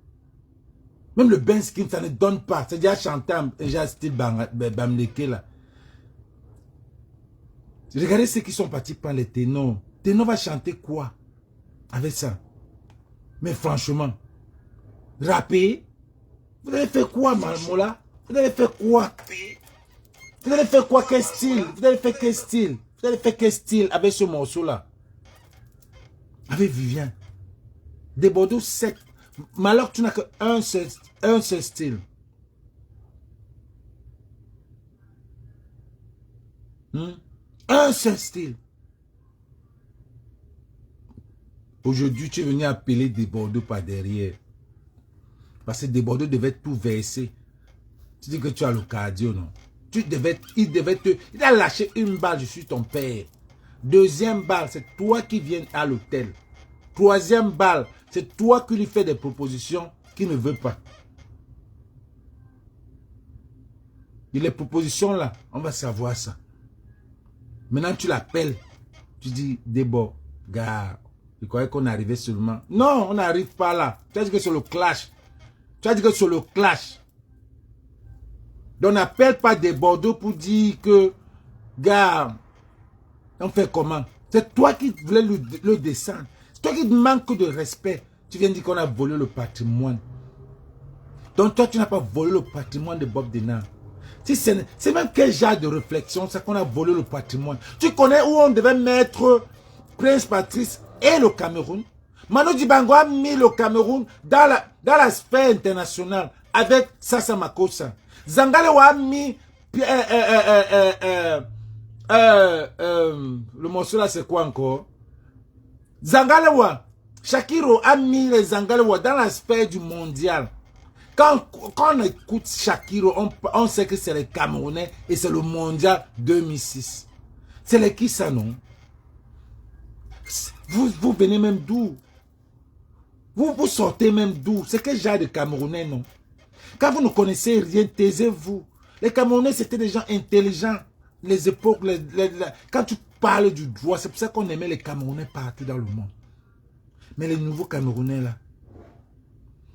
Même le Ben Skin, ça ne donne pas. C'est déjà chanté un style Bamleke là. Regardez ceux qui sont partis par les ténors. Ténor va chanter quoi avec ça? Mais franchement, rapper, vous allez faire quoi, Mola? Vous allez faire quoi? Vous allez faire quoi? Quel style? Vous allez faire quel style? Vous allez faire quel style avec ce morceau-là? Avec Viviane. Des Bordeaux secs. Malheur, tu n'as qu'un seul style. Un seul style. Aujourd'hui, tu es venu appeler des Bordeaux par derrière. Parce que des Bordeaux devait tout verser. Tu dis que tu as le cardio, non? Il a lâché une balle, je suis ton père. Deuxième balle, c'est toi qui viens à l'hôtel. Troisième balle, c'est toi qui lui fais des propositions qu'il ne veut pas. Et les propositions là, on va savoir ça. Maintenant, tu l'appelles. Tu dis, Debo, gars, je croyais qu'on arrivait seulement. Non, on n'arrive pas là. Tu as dit que c'est le clash. Tu as dit que c'est le clash. Donc, n'appelle pas des Bordeaux pour dire que, gars, on fait comment? C'est toi qui voulais le descendre. C'est toi qui manques de respect. Tu viens dire qu'on a volé le patrimoine. Donc, toi, tu n'as pas volé le patrimoine de Bob Denard. C'est même quel genre de réflexion, c'est qu'on a volé le patrimoine. Tu connais où on devait mettre Prince Patrice et le Cameroun? Manu Dibango a mis le Cameroun dans la sphère internationale avec Sassa Makossa. Zangale a mis le morceau là, c'est quoi encore? Zangalewa, Shakiro a mis les Zangalewa dans la sphère du mondial. Quand on écoute Shakiro, on sait que c'est les Camerounais et c'est le mondial 2006. C'est les qui ça, non? Vous venez même d'où? Vous sortez même d'où? C'est quel genre de Camerounais, non? Quand vous ne connaissez rien, taisez-vous. Les Camerounais, c'était des gens intelligents. Les époques, quand tu parles du droit, c'est pour ça qu'on aimait les Camerounais partout dans le monde. Mais les nouveaux Camerounais, là,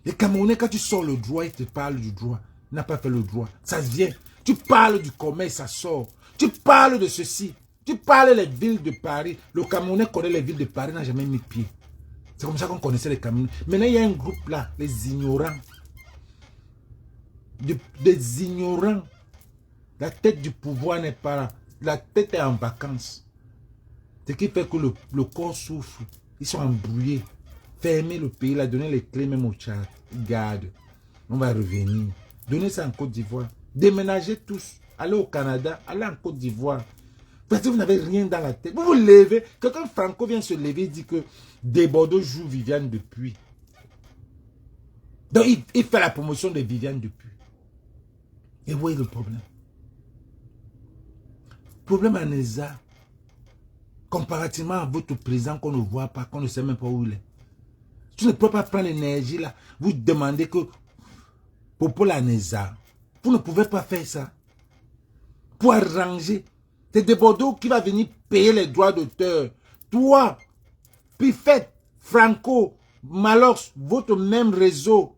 les Camerounais, quand tu sors le droit, ils te parlent du droit. Ils n'ont pas fait le droit. Ça se vient. Tu parles du commerce, ça sort. Tu parles de ceci. Tu parles des villes de Paris. Le Camerounais connaît les villes de Paris, n'a jamais mis pied. C'est comme ça qu'on connaissait les Camerounais. Maintenant, il y a un groupe là, les ignorants. Des ignorants. La tête du pouvoir n'est pas là. La tête est en vacances. Ce qui fait que le corps souffre. Ils sont embrouillés. Fermez le pays, là, donnez les clés même au Tchad. Garde. On va revenir. Donnez ça en Côte d'Ivoire. Déménagez tous. Allez au Canada, allez en Côte d'Ivoire. Parce que vous n'avez rien dans la tête. Vous vous levez. Quelqu'un Franco vient se lever et dit que des Bordeaux joue Viviane Depuis. Donc il fait la promotion de Viviane Depuis. Et où est le problème? Le problème à Neza, comparativement à votre président qu'on ne voit pas, qu'on ne sait même pas où il est. Tu ne peux pas prendre l'énergie là. Vous demandez que pour la Neza, vous ne pouvez pas faire ça. Pour arranger. C'est des Bordeaux qui va venir payer les droits d'auteur. Toi, Pifet, Franco, Malox, votre même réseau,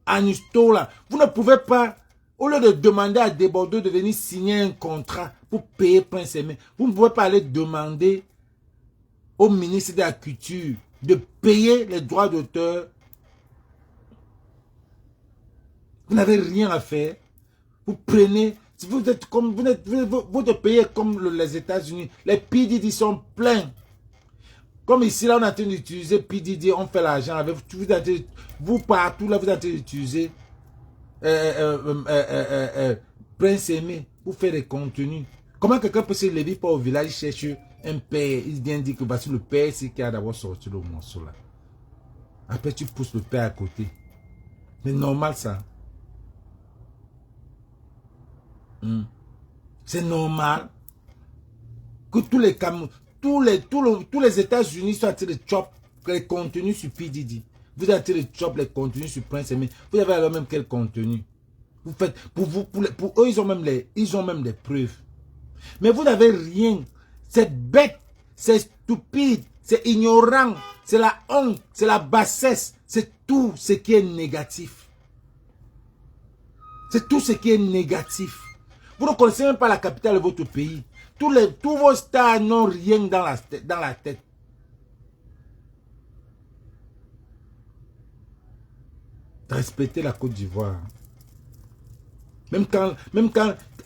Anusto là, vous ne pouvez pas, au lieu de demander à des Bordeaux de venir signer un contrat pour payer Prince Aimé, vous ne pouvez pas aller demander au ministre de la Culture de payer les droits d'auteur. Vous n'avez rien à faire. Vous prenez, vous êtes comme, vous te payez comme les États-Unis. Les PDD sont pleins. Comme ici, là, on est en train d'utiliser PDD, on fait l'argent avec vous partout, là, vous êtes en train d'utiliser Prince Aimé pour faire des contenus. Comment quelqu'un peut se lever pas au village chercher un père? Il vient dire que parce que le père, c'est qui a d'abord sorti le morceau là. Après, tu pousses le père à côté. C'est normal ça. C'est normal que tous les États-Unis soient en train de chop les contenus sur PDD. Vous êtes en train de chop les contenus sur Prince Aimé. Vous avez alors même quel contenu? Vous faites pour eux, ils ont même les preuves. Mais vous n'avez rien. C'est bête, c'est stupide, c'est ignorant, c'est la honte, c'est la bassesse, c'est tout ce qui est négatif. C'est tout ce qui est négatif. Vous ne connaissez même pas la capitale de votre pays. Tous vos stars n'ont rien dans la tête. Respectez la Côte d'Ivoire. Même quand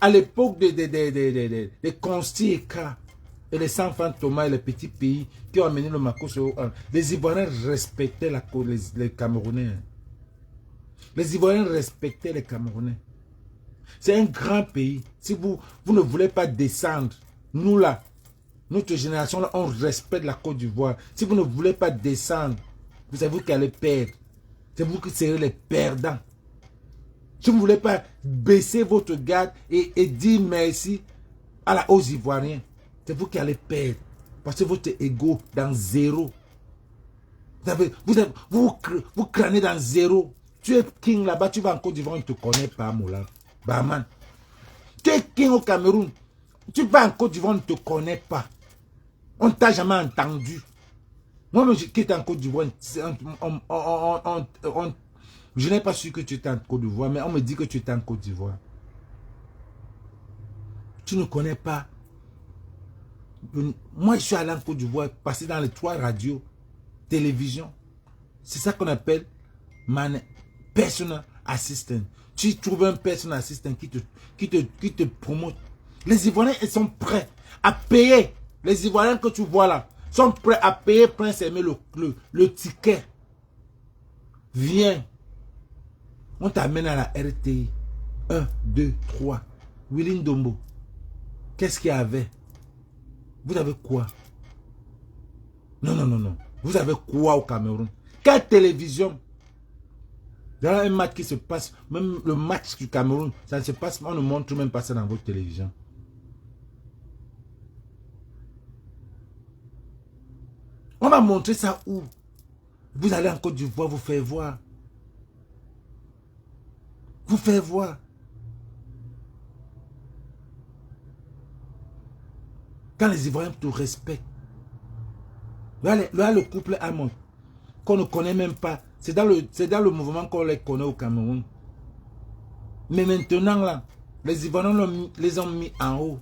à l'époque des Consti-Eka et les enfants Thomas et les petits pays qui ont amené le Makoso, les Ivoiriens respectaient les Camerounais. Les Ivoiriens respectaient les Camerounais. C'est un grand pays. Si vous ne voulez pas descendre, nous là, notre génération là, on respecte la Côte d'Ivoire. Si vous ne voulez pas descendre, vous savez vous qui allez perdre. C'est vous qui serez les perdants. Si vous ne voulez pas baisser votre garde et dire merci aux Ivoiriens, c'est vous qui allez perdre. Parce que votre ego dans zéro. Vous crânez dans zéro. Tu es king là-bas, tu vas en Côte d'Ivoire, on ne te connaît pas, Moula. Bahman. Tu es king au Cameroun. Tu vas en Côte d'Ivoire, on ne te connaît pas. On ne t'a jamais entendu. Moi, qui étais en Côte d'Ivoire, je n'ai pas su que tu étais en Côte d'Ivoire, mais on me dit que tu étais en Côte d'Ivoire. Tu ne connais pas. Moi, je suis allé en Côte d'Ivoire, passé dans les 3 radios, télévision. C'est ça qu'on appelle personal assistant. Tu trouves un personal assistant qui te promote. Les Ivoiriens, ils sont prêts à payer. Les Ivoiriens que tu vois là, sont prêts à payer Prince Aimé le ticket. Viens. On t'amène à la RTI. 1, 2, 3. Willy Ndombo. Qu'est-ce qu'il y avait? Vous avez quoi? Non. Vous avez quoi au Cameroun? Quelle télévision? Dans un match qui se passe, même le match du Cameroun, ça ne se passe, on ne montre même pas ça dans votre télévision. On va montrer ça où? Vous allez en Côte d'Ivoire, vous faites voir. Vous faites voir. Quand les Ivoiriens te respectent. Là, le couple Amon, qu'on ne connaît même pas. C'est dans le mouvement qu'on les connaît au Cameroun. Mais maintenant, là, les Ivoiriens les ont mis en haut.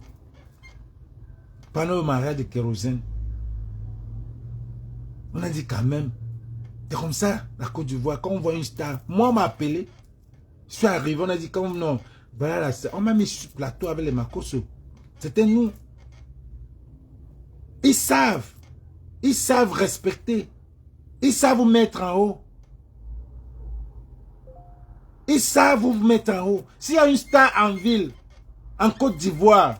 Pendant le mariage de Kérosène. On a dit quand même, c'est comme ça, la Côte d'Ivoire, quand on voit une star, moi on m'a appelé, je suis arrivé, on a dit, comme non, voilà la star, on m'a mis sur le plateau avec les Makoso. C'était nous. Ils savent respecter, ils savent vous mettre en haut. Ils savent vous mettre en haut. S'il y a une star en ville, en Côte d'Ivoire,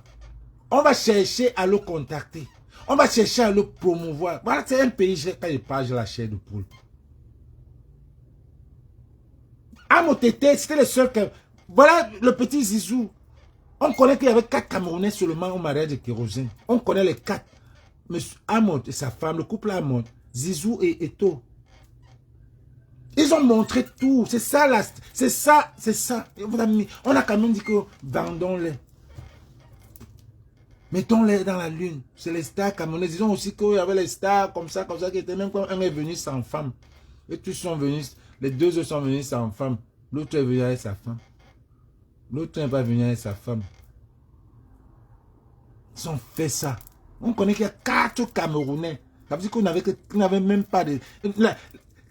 on va chercher à le contacter. On va chercher à le promouvoir. Voilà, c'est un pays, quand il parle, j'ai la chair de poule. Amotété, c'était le seul que... Voilà le petit Zizou. On connaît qu'il y avait 4 Camerounais seulement au mariage de Kérosène. On connaît les 4. Monsieur Amot et sa femme, le couple Amot, Zizou et Eto. Ils ont montré tout. C'est ça, c'est ça. On a quand même dit que vendons-les. Mettons-les dans la lune. C'est les stars camerounaises. Disons aussi qu'il y avait les stars comme ça, qui étaient même quand un est venu sans femme. Et tous sont venus, les 2 autres sont venus sans femme. L'autre est venu avec sa femme. L'autre n'est pas venu avec sa femme. Ils ont fait ça. On connaît qu'il y a 4 Camerounais. Ça veut dire qu'on n'avait même pas de...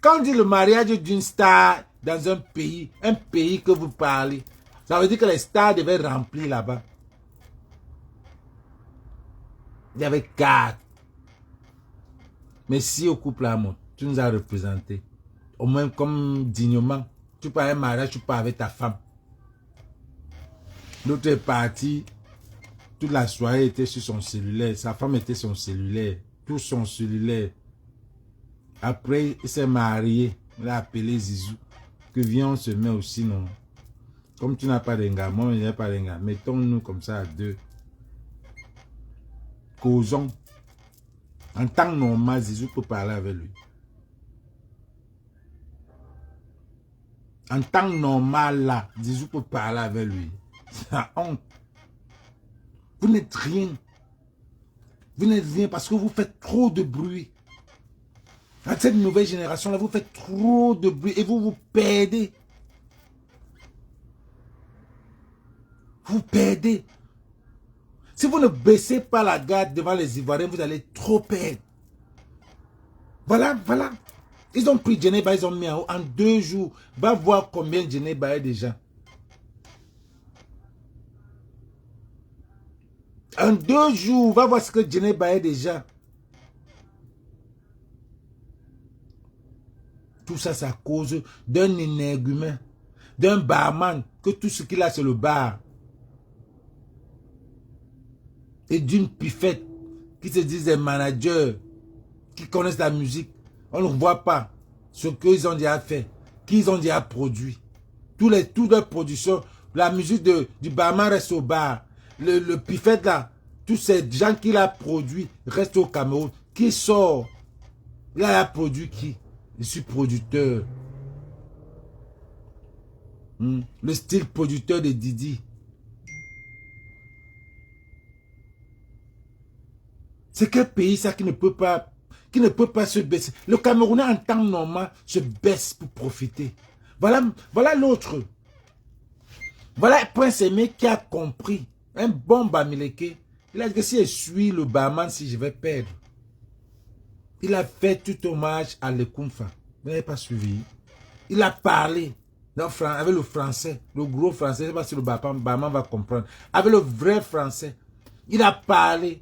Quand on dit le mariage d'une star dans un pays que vous parlez, ça veut dire que les stars devaient remplir là-bas. Il y avait 4. Mais si au couple Amon, tu nous as représentés, au moins comme dignement, tu pars à un mariage, tu pars avec ta femme. L'autre est parti, toute la soirée était sur son cellulaire, sa femme était sur son cellulaire, tout son cellulaire. Après, il s'est marié, il a appelé Zizou, que viens on se met aussi, non. Comme tu n'as pas d'enga, moi je n'ai pas d'enga, mettons-nous comme ça à 2. Causons. En temps normal, Zizou peut parler avec lui. En temps normal, là, Zizou peut parler avec lui. C'est la honte. Vous n'êtes rien. Vous n'êtes rien parce que vous faites trop de bruit. À cette nouvelle génération-là, vous faites trop de bruit et vous vous perdez. Vous perdez. Si vous ne baissez pas la garde devant les Ivoiriens, vous allez trop perdre. Voilà, voilà. Ils ont pris Djeneba, ils ont mis en haut. En 2 jours, va voir combien Djeneba est déjà. En 2 jours, va voir ce que Djeneba est déjà. Tout ça, c'est à cause d'un énergumène, d'un barman, que tout ce qu'il a, c'est le bar. Et d'une pifette, qui se disent des managers, qui connaissent la musique. On ne voit pas ce qu'ils ont déjà fait, qu'ils ont déjà produit. Toutes leurs productions, la musique du barman reste au bar. Le pifette là, tous ces gens qu'il a produit restent au Cameroun. Qui sort? Il a produit qui? Je suis producteur. Le style producteur de Didi. C'est quel pays ça qui ne peut pas se baisser? Le Camerounais en temps normal se baisse pour profiter. Voilà l'autre. Voilà Prince Aimé qui a compris. Un bon Bamileke. Il a dit que si je suis le barman, si je vais perdre. Il a fait tout hommage à Lekoumfa. Vous n'avez pas suivi. Il a parlé avec le français, le gros français. Je ne sais pas si le barman va comprendre. Avec le vrai français. Il a parlé.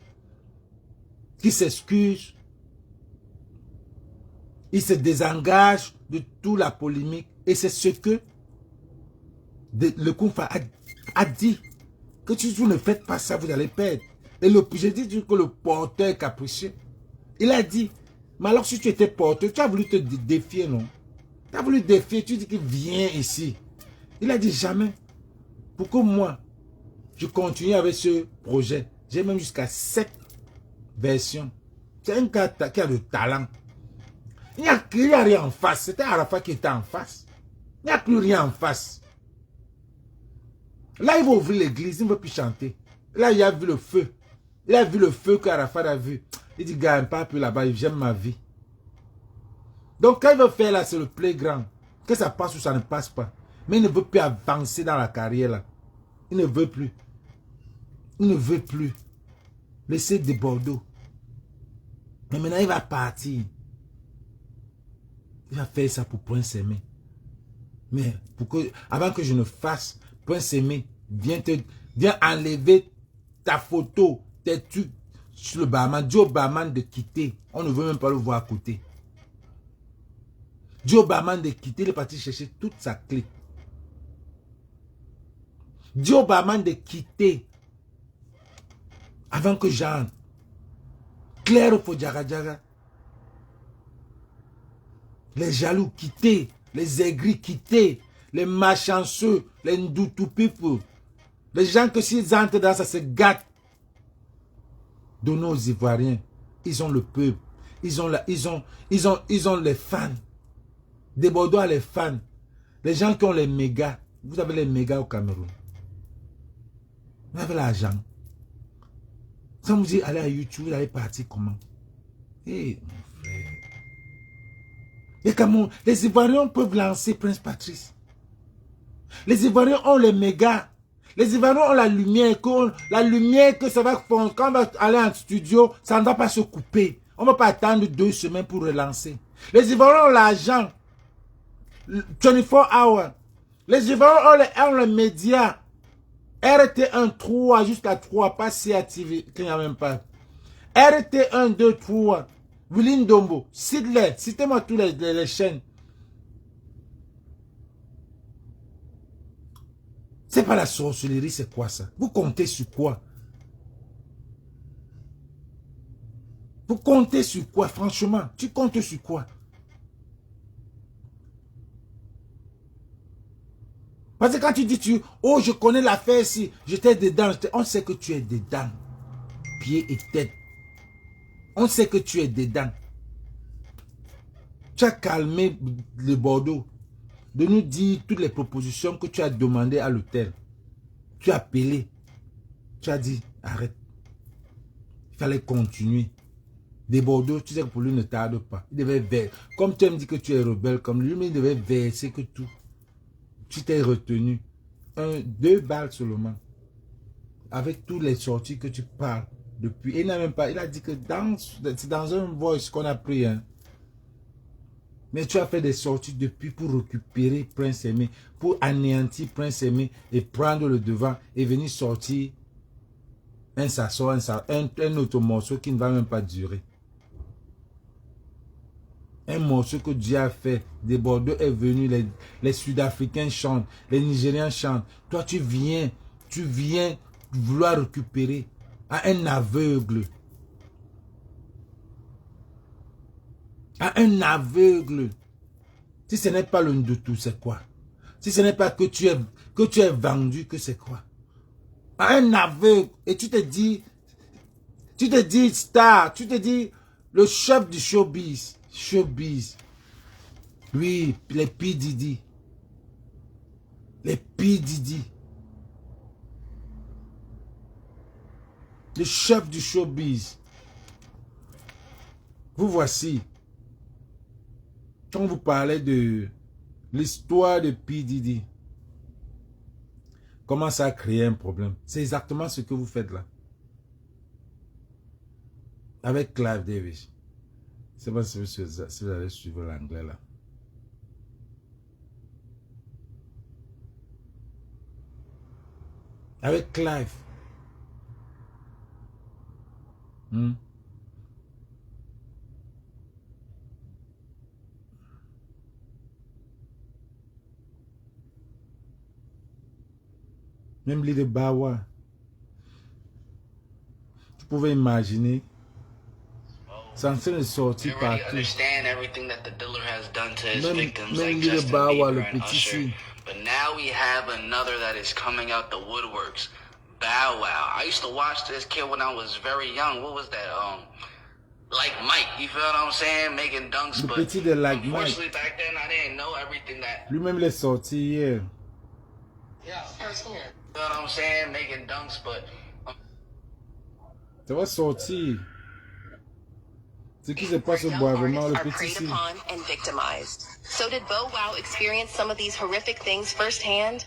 Qui s'excuse. Il se désengage de toute la polémique. Et c'est ce que Lekoumfa a dit. Que si vous ne faites pas ça, vous allez perdre. Et j'ai dit que le porteur est capricieux. Il a dit, mais alors si tu étais porteur, tu as voulu te défier, non? Tu as voulu défier, tu dis qu'il vient ici. Il a dit jamais. Pour que moi, je continue avec ce projet. J'ai même jusqu'à 7 versions. C'est un gars qui a de talent. Il n'y a rien en face. C'était Arafat qui était en face. Il n'y a plus rien en face. Là, il va ouvrir l'église, il ne veut plus chanter. Là, il a vu le feu. Il a vu le feu qu'Arafat a vu. Il dit, gars, pas plus là-bas, j'aime ma vie. Donc, quand il veut faire là, c'est le playground. Que ça passe ou ça ne passe pas. Mais il ne veut plus avancer dans la carrière là. Il ne veut plus. Il ne veut plus. Laisser des Bordeaux. Mais maintenant, il va partir. Il va faire ça pour Prince Aimé. Mais avant que je ne fasse, Prince Aimé, viens enlever ta photo, tes trucs sur le barman. Dis au barman de quitter. On ne veut même pas le voir à côté. Dis au barman de quitter. Il est parti chercher toute sa clé. Dis au barman de quitter. Avant que j'entre. Claire pour Djaga. Les jaloux, quittez. Les aigris, quittez. Les malchanceux, les ndoutou people. Les gens que s'ils entrent dans ça, se gâtent. De nos Ivoiriens. Ils ont le peuple. Ils ont les fans. Des Bordeaux a les fans. Les gens qui ont les mégas. Vous avez les mégas au Cameroun. Vous avez l'argent. Ça vous dit, allez à YouTube, vous allez partir comment? Eh, mon frère. Les Cameroun, les Ivoiriens peuvent lancer Prince Patrice. Les Ivoiriens ont les mégas. Les Ivoiriens ont la lumière. La lumière que ça va fondre. Quand on va aller en studio, ça ne va pas se couper. On ne va pas attendre 2 semaines pour relancer. Les Ivoiriens ont l'argent. 24 hours. Les Ivoiriens ont les médias. RT1, 3 jusqu'à 3, pas CATV, qu'il n'y a même pas. RT1, 2, 3. Willy Ndombo, cite-les, citez-moi tous les chaînes. C'est pas la sorcellerie, c'est quoi ça? Vous comptez sur quoi? Vous comptez sur quoi, franchement? Tu comptes sur quoi? Parce que quand tu dis, oh, je connais l'affaire ici, j'étais dedans, on sait que tu es dedans. Pied et tête. On sait que tu es dedans. Tu as calmé le Bordeaux de nous dire toutes les propositions que tu as demandées à l'hôtel. Tu as appelé. Tu as dit, arrête. Il fallait continuer. Des Bordeaux, tu sais que pour lui ne tarde pas. Il devait verser. Comme tu me dis que tu es rebelle, comme lui, mais il devait verser que tout. Tu t'es retenu. 2 balles seulement. Avec toutes les sorties que tu parles depuis. Il n'a même pas. Il a dit que c'est dans un voice qu'on a pris. Hein. Mais tu as fait des sorties depuis pour récupérer Prince Aimé, pour anéantir Prince Aimé et prendre le devant et venir sortir un autre morceau qui ne va même pas durer. Un morceau que Dieu a fait. Des Bordeaux est venu, les Sud-Africains chantent, les Nigériens chantent. Toi, tu viens vouloir récupérer à un aveugle. À un aveugle. Si ce n'est pas le Ndotou, c'est quoi? Si ce n'est pas que tu es vendu, que c'est quoi? À un aveugle. Et tu te dis star, tu te dis le chef du showbiz. Showbiz. Oui, les P. Diddy. Les P. Diddy. Le chef du showbiz. Vous voici. Quand vous parlez de l'histoire de P. Diddy, comment ça a créé un problème? C'est exactement ce que vous faites là. Avec Clive Davis. Je ne sais pas si vous allez suivre l'anglais là. Avec Clive. Même l'île de Bawa. Tu pouvais imaginer. C'est en train de sortir partout. Même l'île de Bawa, le petit ici. But now we have another that is coming out the woodworks. Bow Wow. I used to watch this kid when I was very young. What was that? Like Mike. You feel what I'm saying? Making dunks. Le but petit de Like unfortunately Mike. back then I didn't know everything that. Lui-même, il est sorti hier. Yeah, firsthand. You feel what I'm saying? Making dunks, but. Ça va sortir. Ce qui se passe au Bois-Vraiment, le petit ici. And victimized. So did Bow Wow experience some of these horrific things firsthand?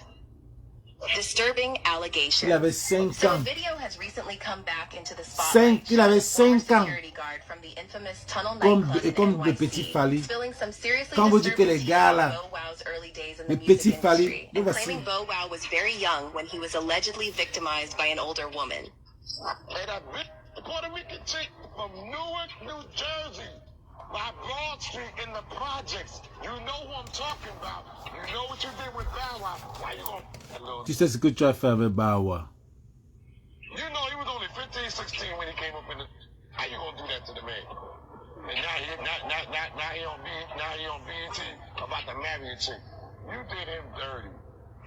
Disturbing allegations. Il avait 5 So a ans. video has recently come back into the spotlight. Il avait showing 5 ans. former security guard from the infamous Tunnel Comme nightclub in le petit NYC, Fally. spilling some seriously Quand vous dites que les disturbing gars tea là, about Bow Wow's early days in the le music petit Fally, industry, le and voici. claiming Bow Wow was very young when he was allegedly victimized by an older woman. Hey, that bitch, Puerto Rican chick from Newark, New Jersey, by Broad Street in the projects. You know who I'm talking about. You know what you did with Bow Wow. Why you gonna... Tu sais ce que tu as fait avec Bawa. You know he was only 15, 16 when he came up in the... How you gonna do that to the man? And now he on BET about to marry a chick. You did him dirty.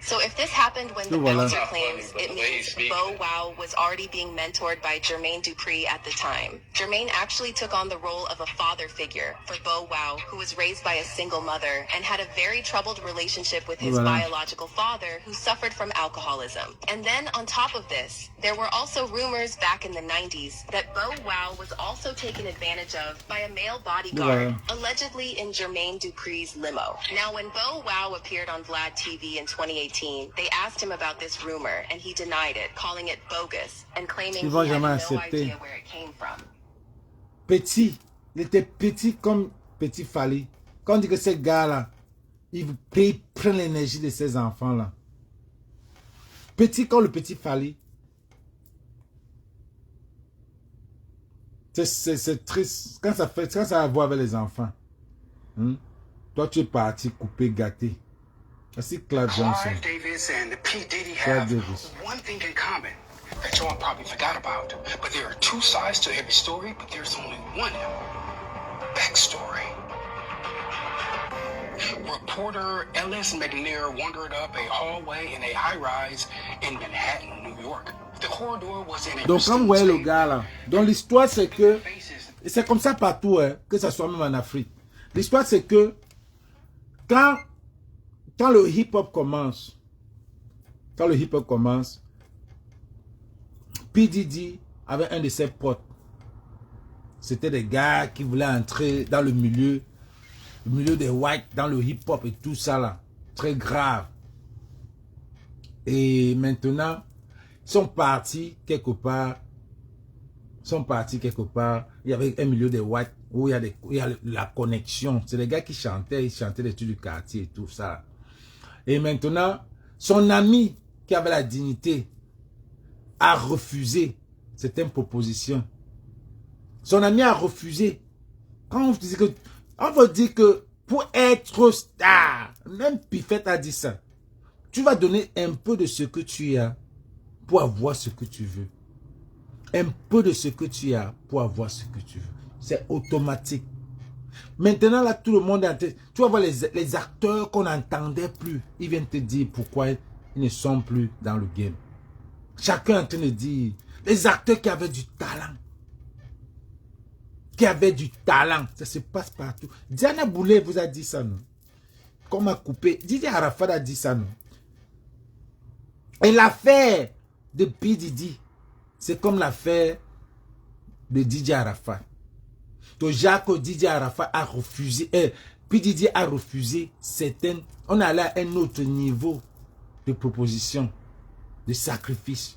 So if this happened when the Voilà. bouncer claims, it means Bow Wow was already being mentored by Jermaine Dupri at the time. Jermaine actually took on the role of a father figure for Bow Wow, who was raised by a single mother and had a very troubled relationship with his Voilà. biological father, who suffered from alcoholism. And then on top of this, there were also rumors back in the 90s that Bow Wow was also taken advantage of by a male bodyguard, allegedly in Jermaine Dupri's limo. Now, when Bow Wow appeared on Vlad TV in 2018, they asked him about this rumor, and he denied it, calling it bogus, and claiming Ils he vont had jamais no accepter. idea where it came from. Petit. Il était petit comme petit Fally. Quand on dit que ces gars-là, ils prennent l'énergie de ces enfants-là. Petit comme le petit Fally. C'est triste. Quand ça a à voir avec les enfants. Toi, tu es parti couper, gâté. Voici Clive Johnson. Clive Davis and P. Diddy Clive have Davis. one thing in common that y'all probably forgot about. But there are two sides to every story, but there's only one backstory. Reporter Ellis McNair wandered up a hallway in a high-rise in Manhattan, New York. The corridor was in a Donc, quand vous voyez le pristine gars là, donc l'histoire c'est que, state. et c'est comme ça partout, hein, que ça soit même en Afrique. L'histoire c'est que, quand le hip-hop commence, P. Diddy avait un de ses potes c'était des gars qui voulaient entrer dans le milieu des whites, dans le hip-hop et tout ça là. Très grave. Et maintenant, ils sont partis quelque part. Il y avait un milieu des whites où il y a la connexion. C'est les gars qui chantaient, ils chantaient les trucs du quartier et tout ça. Et maintenant, son ami qui avait la dignité a refusé certaines propositions. Son ami a refusé. Quand on dit que, on veut dire que pour être star, même Pifette a dit ça. Tu vas donner un peu de ce que tu as pour avoir ce que tu veux. Un peu de ce que tu as pour avoir ce que tu veux. C'est automatique. Maintenant, là, tout le monde est en tête. Tu vas voir les acteurs qu'on n'entendait plus. Ils viennent te dire pourquoi ils ne sont plus dans le game. Chacun est en train de dire, les acteurs qui avaient du talent. Ça se passe partout. Diana Boulay vous a dit ça, non? Qu'on m'a coupé. Didier Arafat a dit ça, non? Et l'affaire de P. Didi, c'est comme l'affaire de Didier Arafat. Donc Jacques Didier Arafat a refusé, P. Didi a refusé certaines. On est allé à un autre niveau de proposition, de sacrifice.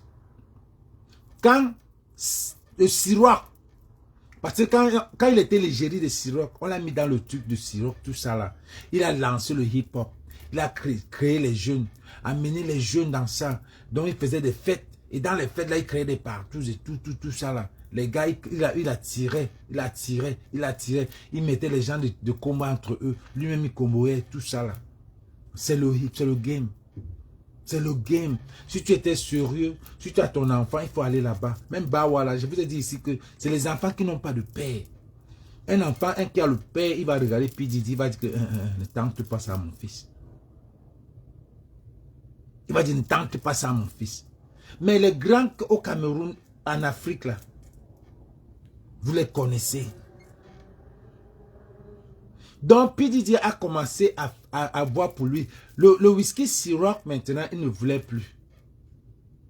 Quand le Siroc, parce que quand il était l'égérie de Siroc, on l'a mis dans le truc de Siroc, tout ça là. Il a lancé le hip-hop. Il a créé les jeunes, amené les jeunes dans ça. Donc il faisait des fêtes. Et dans les fêtes là, il créait des partous et tout ça là. Les gars, il attirait. Il mettait les gens de combat entre eux. Lui-même, il comboyait, tout ça là. C'est le game. C'est le game. Si tu étais sérieux, si tu as ton enfant, il faut aller là-bas. Même Bawa là, je vous ai dit ici que c'est les enfants qui n'ont pas de père. Un enfant, qui a le père, il va regarder puis il va dire que ne tente pas ça à mon fils. Il va dire ne tente pas ça à mon fils. Mais les grands au Cameroun, en Afrique là, vous les connaissez. Donc, P. Didi a commencé à voir pour lui. Le whisky Ciroc, maintenant, il ne voulait plus.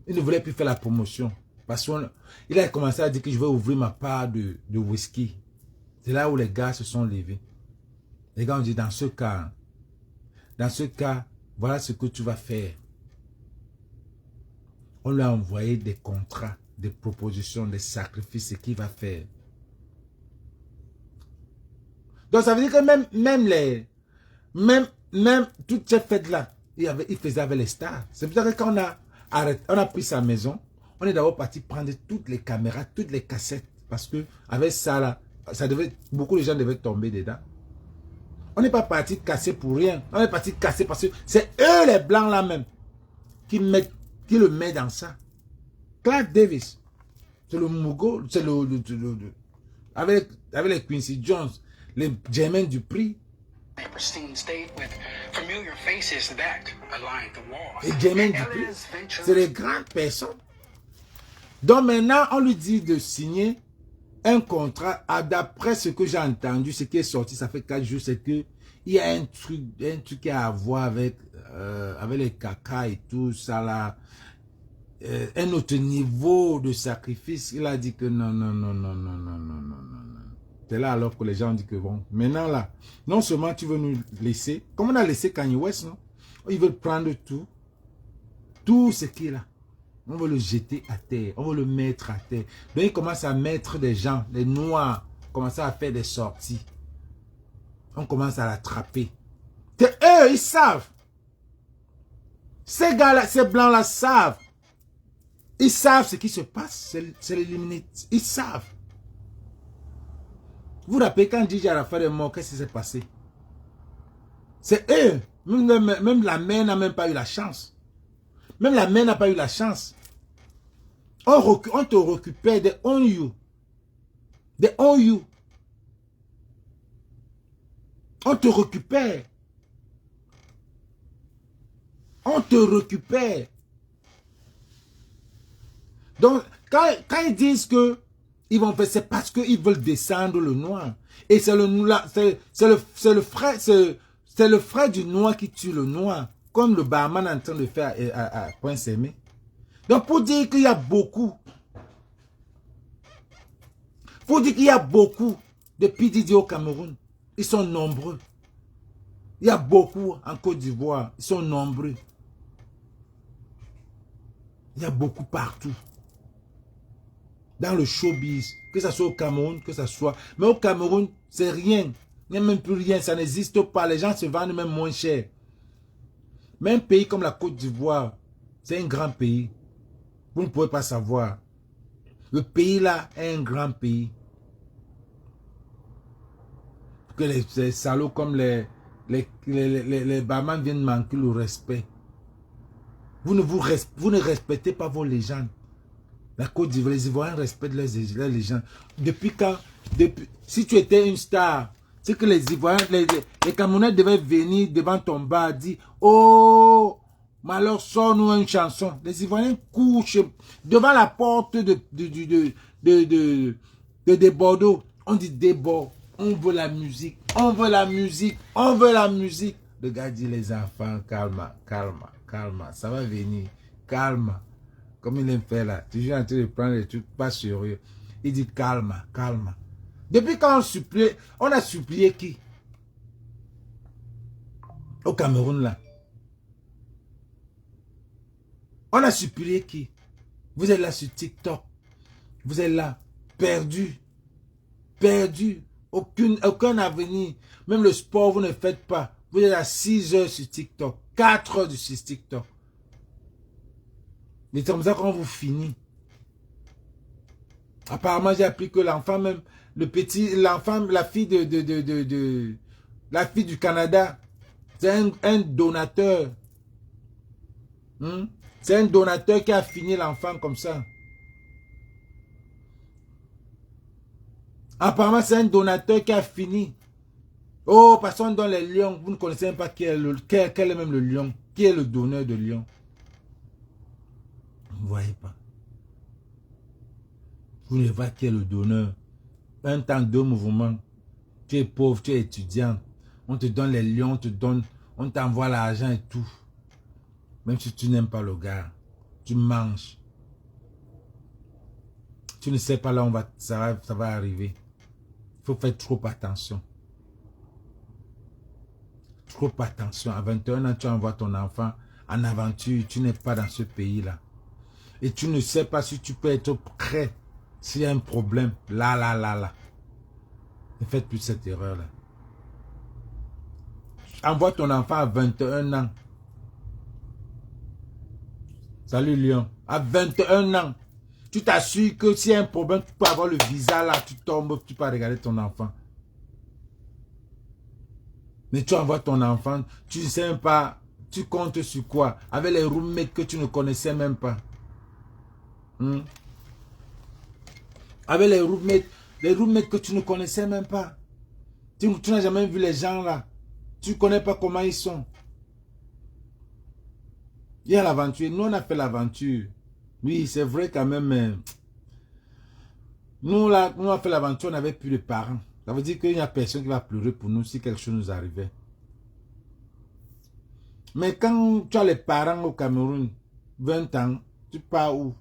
Il ne voulait plus faire la promotion. Parce qu'il a commencé à dire que je vais ouvrir ma part de whisky. C'est là où les gars se sont levés. Les gars ont dit, dans ce cas, voilà ce que tu vas faire. On lui a envoyé des contrats, des propositions, des sacrifices, ce qu'il va faire. Donc ça veut dire que même toutes ces fêtes-là, il faisait avec les stars. C'est pour ça que quand on a pris sa maison, on est d'abord parti prendre toutes les caméras, toutes les cassettes. Parce que avec ça là, beaucoup de gens devaient tomber dedans. On n'est pas parti casser pour rien. On est parti casser parce que c'est eux les blancs là même qui le mettent dans ça. Clark Davis, c'est le Mugo, c'est avec les Quincy Jones, les Jermaine Dupri. Et Jermaine Dupri, c'est les grandes personnes. Donc maintenant, on lui dit de signer un contrat. D'après ce que j'ai entendu, ce qui est sorti, ça fait 4 jours, c'est que il y a un truc qui a à voir avec les caca et tout ça là. Un autre niveau de sacrifice. Il a dit que non. C'est là alors que les gens ont dit que bon, maintenant là, non seulement tu veux nous laisser, comme on a laissé Kanye West, non? Ils veulent prendre tout ce qu'il a. On veut le jeter à terre, on veut le mettre à terre. Donc ils commencent à mettre des gens, les noirs, commencent à faire des sorties. On commence à l'attraper. Eux, ils savent. Ces gars-là, ces blancs-là savent. Ils savent ce qui se passe. C'est l'éliminer. Ils savent. Vous vous rappelez quand Didier Arafat est mort, qu'est-ce qui s'est passé? C'est eux. Même la mère n'a même pas eu la chance. Même la mère n'a pas eu la chance. On te récupère des on you. Des on you. On te récupère. On te récupère. Donc, quand ils disent que ils vont faire, c'est parce qu'ils veulent descendre le noir. Et c'est le frère du noir qui tue le noir. Comme le barman est en train de faire à Prince Aimé. Donc, pour dire qu'il y a beaucoup. Faut dire qu'il y a beaucoup de PDD au Cameroun. Ils sont nombreux. Il y a beaucoup en Côte d'Ivoire. Ils sont nombreux. Il y a beaucoup partout. Dans le showbiz. Que ce soit au Cameroun, que ce soit... Mais au Cameroun, c'est rien. Il n'y a même plus rien. Ça n'existe pas. Les gens se vendent même moins cher. Mais un pays comme la Côte d'Ivoire, c'est un grand pays. Vous ne pouvez pas savoir. Le pays là est un grand pays. Que les salauds comme les barman viennent manquer le respect. Vous ne respectez pas vos légendes. La Côte d'Ivoire, les Ivoiriens respectent leurs légendes. Depuis quand, si tu étais une star, c'est que les Ivoiriens, les Camerounais devaient venir devant ton bar, dire, oh, malheur, sors-nous une chanson. Les Ivoiriens couchent devant la porte de Bordeaux. On dit Bordeaux, on veut la musique, on veut la musique, on veut la musique. Le gars dit, les enfants, calme, calme, calme, ça va venir, calme. Comme il aime faire là, toujours en train de prendre des trucs pas sérieux. Il dit calme, calme. Depuis quand on a supplié qui? Au Cameroun là. On a supplié qui? Vous êtes là sur TikTok. Vous êtes là, perdu. Perdu. Aucun avenir. Même le sport, vous ne faites pas. Vous êtes à 6 heures sur TikTok. 4 heures sur TikTok. Mais c'est comme ça qu'on vous finit. Apparemment, j'ai appris que l'enfant même, l'enfant, la fille la fille du Canada, c'est un donateur. C'est un donateur qui a fini l'enfant comme ça. Apparemment, c'est un donateur qui a fini. Oh, passons dans les lions. Vous ne connaissez même pas quel est même le lion. Qui est le donneur de lion? Vous ne voyez pas. Vous ne voyez pas qui est le donneur. Un temps, 2 mouvements. Tu es pauvre, tu es étudiant. On te donne les lions, on t'envoie l'argent et tout. Même si tu n'aimes pas le gars, tu manges. Tu ne sais pas là où ça va arriver. Il faut faire trop attention. Trop attention. À 21 ans, tu envoies ton enfant en aventure. Tu n'es pas dans ce pays-là. Et tu ne sais pas si tu peux être prêt s'il y a un problème. Là. Ne faites plus cette erreur-là. Envoie ton enfant à 21 ans. Salut Lyon. À 21 ans. Tu t'assures que s'il y a un problème, tu peux avoir le visa là. Tu tombes, tu peux regarder ton enfant. Mais tu envoies ton enfant, tu ne sais même pas, tu comptes sur quoi? Avec les roommates que tu ne connaissais même pas. Avec les roommates que tu ne connaissais même pas. Tu n'as jamais vu les gens là. Tu ne connais pas comment ils sont. Il y a l'aventure. Nous, on a fait l'aventure. Oui, c'est vrai quand même. Nous, là, on a fait l'aventure, on n'avait plus de parents. Ça veut dire qu'il n'y a personne qui va pleurer pour nous si quelque chose nous arrivait. Mais quand tu as les parents au Cameroun, 20 ans, tu pars où?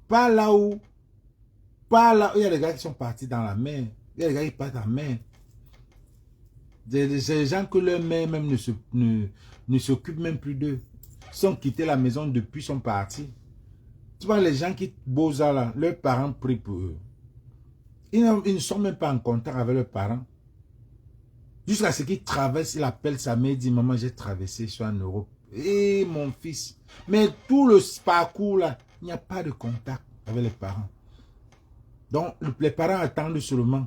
Pas là où. Pas là où il y a des gars qui sont partis dans la mer. Il y a des gars qui partent en mer. Des gens que leur mère même ne s'occupe même plus d'eux. Ils sont quittés la maison depuis, ils sont partis. Tu vois les gens qui bossent là, leurs parents prient pour eux. Ils ne sont même pas en contact avec leurs parents. Jusqu'à ce qu'ils traversent, il appelle sa mère et dit, maman, j'ai traversé, je suis en Europe. Et mon fils. Mais tout le parcours là, il n'y a pas de contact avec les parents. Donc, les parents attendent seulement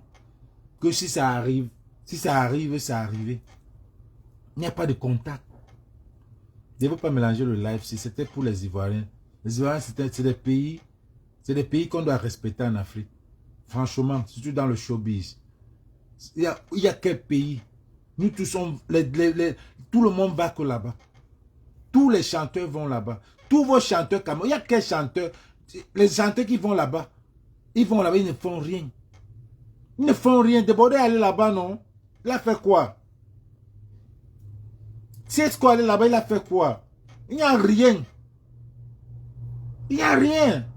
que si ça arrive, ça arrive. Il n'y a pas de contact. Je ne veux pas mélanger le live. Si c'était pour les Ivoiriens. Les Ivoiriens, c'est des pays qu'on doit respecter en Afrique. Franchement, surtout dans le showbiz. Il y a quel pays? Nous tous sommes... tout le monde va que là-bas. Tous les chanteurs vont là-bas. Tous vos chanteurs... Il y a quel chanteur? Les chanteurs qui vont là-bas. Ils vont là-bas, ils ne font rien. Ils ne font rien. Débordé aller là-bas, non? Il a fait quoi? Si est-ce qu'on allait là-bas, il a fait quoi? Il n'y a rien. Il n'y a rien.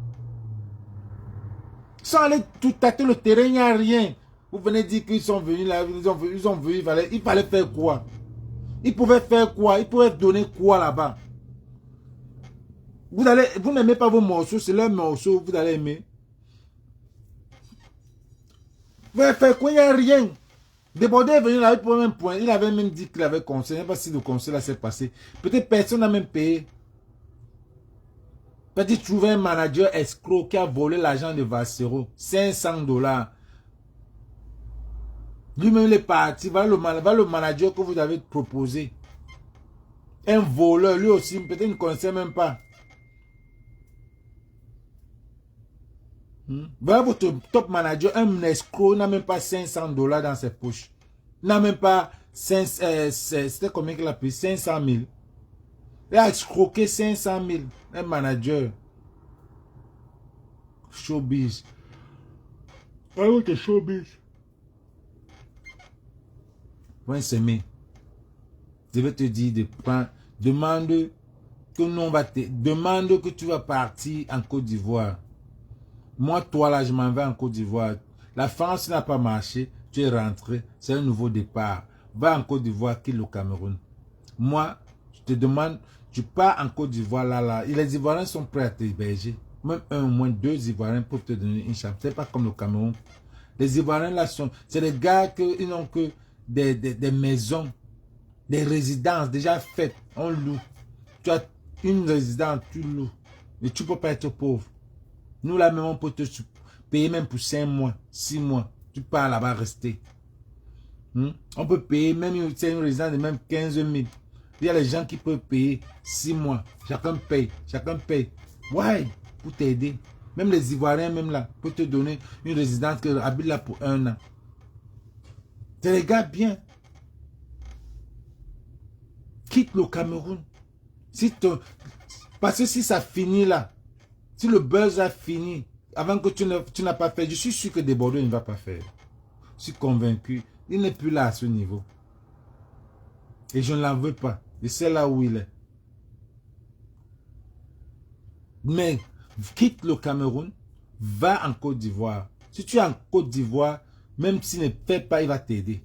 Ils sont allés tout tâter le terrain, il n'y a rien. Vous venez dire qu'ils sont venus là, ils ont vu, il fallait faire quoi? Ils pouvaient faire quoi? Ils pouvaient donner quoi là-bas? Vous n'aimez pas vos morceaux, c'est leur morceau, vous allez aimer. Vous allez faire quoi? Il n'y a rien. Débordé est venu là pour un point. Il avait même dit qu'il avait conseil. Je ne sais pas si le conseil là s'est passé. Peut-être personne n'a même payé. Peut-être trouver un manager escroc qui a volé l'argent de Vassero. $500. Lui-même il est parti. Voilà le manager que vous avez proposé. Un voleur, lui aussi, peut-être il ne connaissait même pas. Voilà votre top manager, un escroc, n'a même pas $500 dans ses poches. N'a même pas, c'était combien qu'il a payé? 500 000. Il a escroqué 500 000. Un manager. Showbiz. Ah oui, c'est showbiz. Ouais, c'est mais. Je vais te dire de prendre, demande que nous on va demande que tu vas partir en Côte d'Ivoire. Moi, toi, là, je m'en vais en Côte d'Ivoire. La France n'a pas marché. Tu es rentré. C'est un nouveau départ. Va en Côte d'Ivoire, quitte le Cameroun. Moi, je te demande, tu pars en Côte d'Ivoire, là. Les Ivoiriens sont prêts à t'héberger. Même un ou moins 2 Ivoiriens peuvent te donner une chambre. C'est pas comme le Cameroun. Les Ivoiriens, là, c'est des gars qui n'ont que des maisons, des résidences déjà faites. On loue. Tu as une résidence, tu loues. Mais tu ne peux pas être pauvre. Nous, là, même, on peut te payer même pour 5 mois, 6 mois. Tu pars là-bas rester. On peut payer même une résidence de même 15 000. Il y a les gens qui peuvent payer 6 mois. Chacun paye. Chacun paye. Ouais, pour t'aider. Même les Ivoiriens, même là, peuvent te donner une résidence que habite là pour 1 an. C'est les gars bien. Quitte le Cameroun. Parce que si ça finit là, si le buzz a fini, avant que tu n'as pas fait, je suis sûr que Débordé ne va pas faire. Je suis convaincu. Il n'est plus là à ce niveau. Et je ne l'en veux pas. Je sais là où il est. Mais quitte le Cameroun, va en Côte d'Ivoire. Si tu es en Côte d'Ivoire, même s'il ne fait pas, il va t'aider.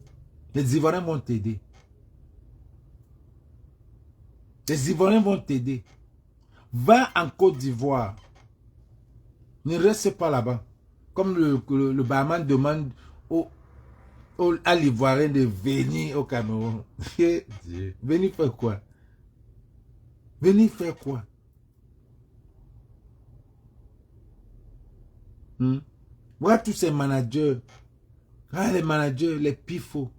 Les Ivoiriens vont t'aider. Les Ivoiriens vont t'aider. Va en Côte d'Ivoire. Ne reste pas là-bas. Comme le barman demande à l'Ivoirien de venir au Cameroun. Venir faire quoi? Venir faire quoi? Voilà tous ces managers. Ah, les managers, les pifos,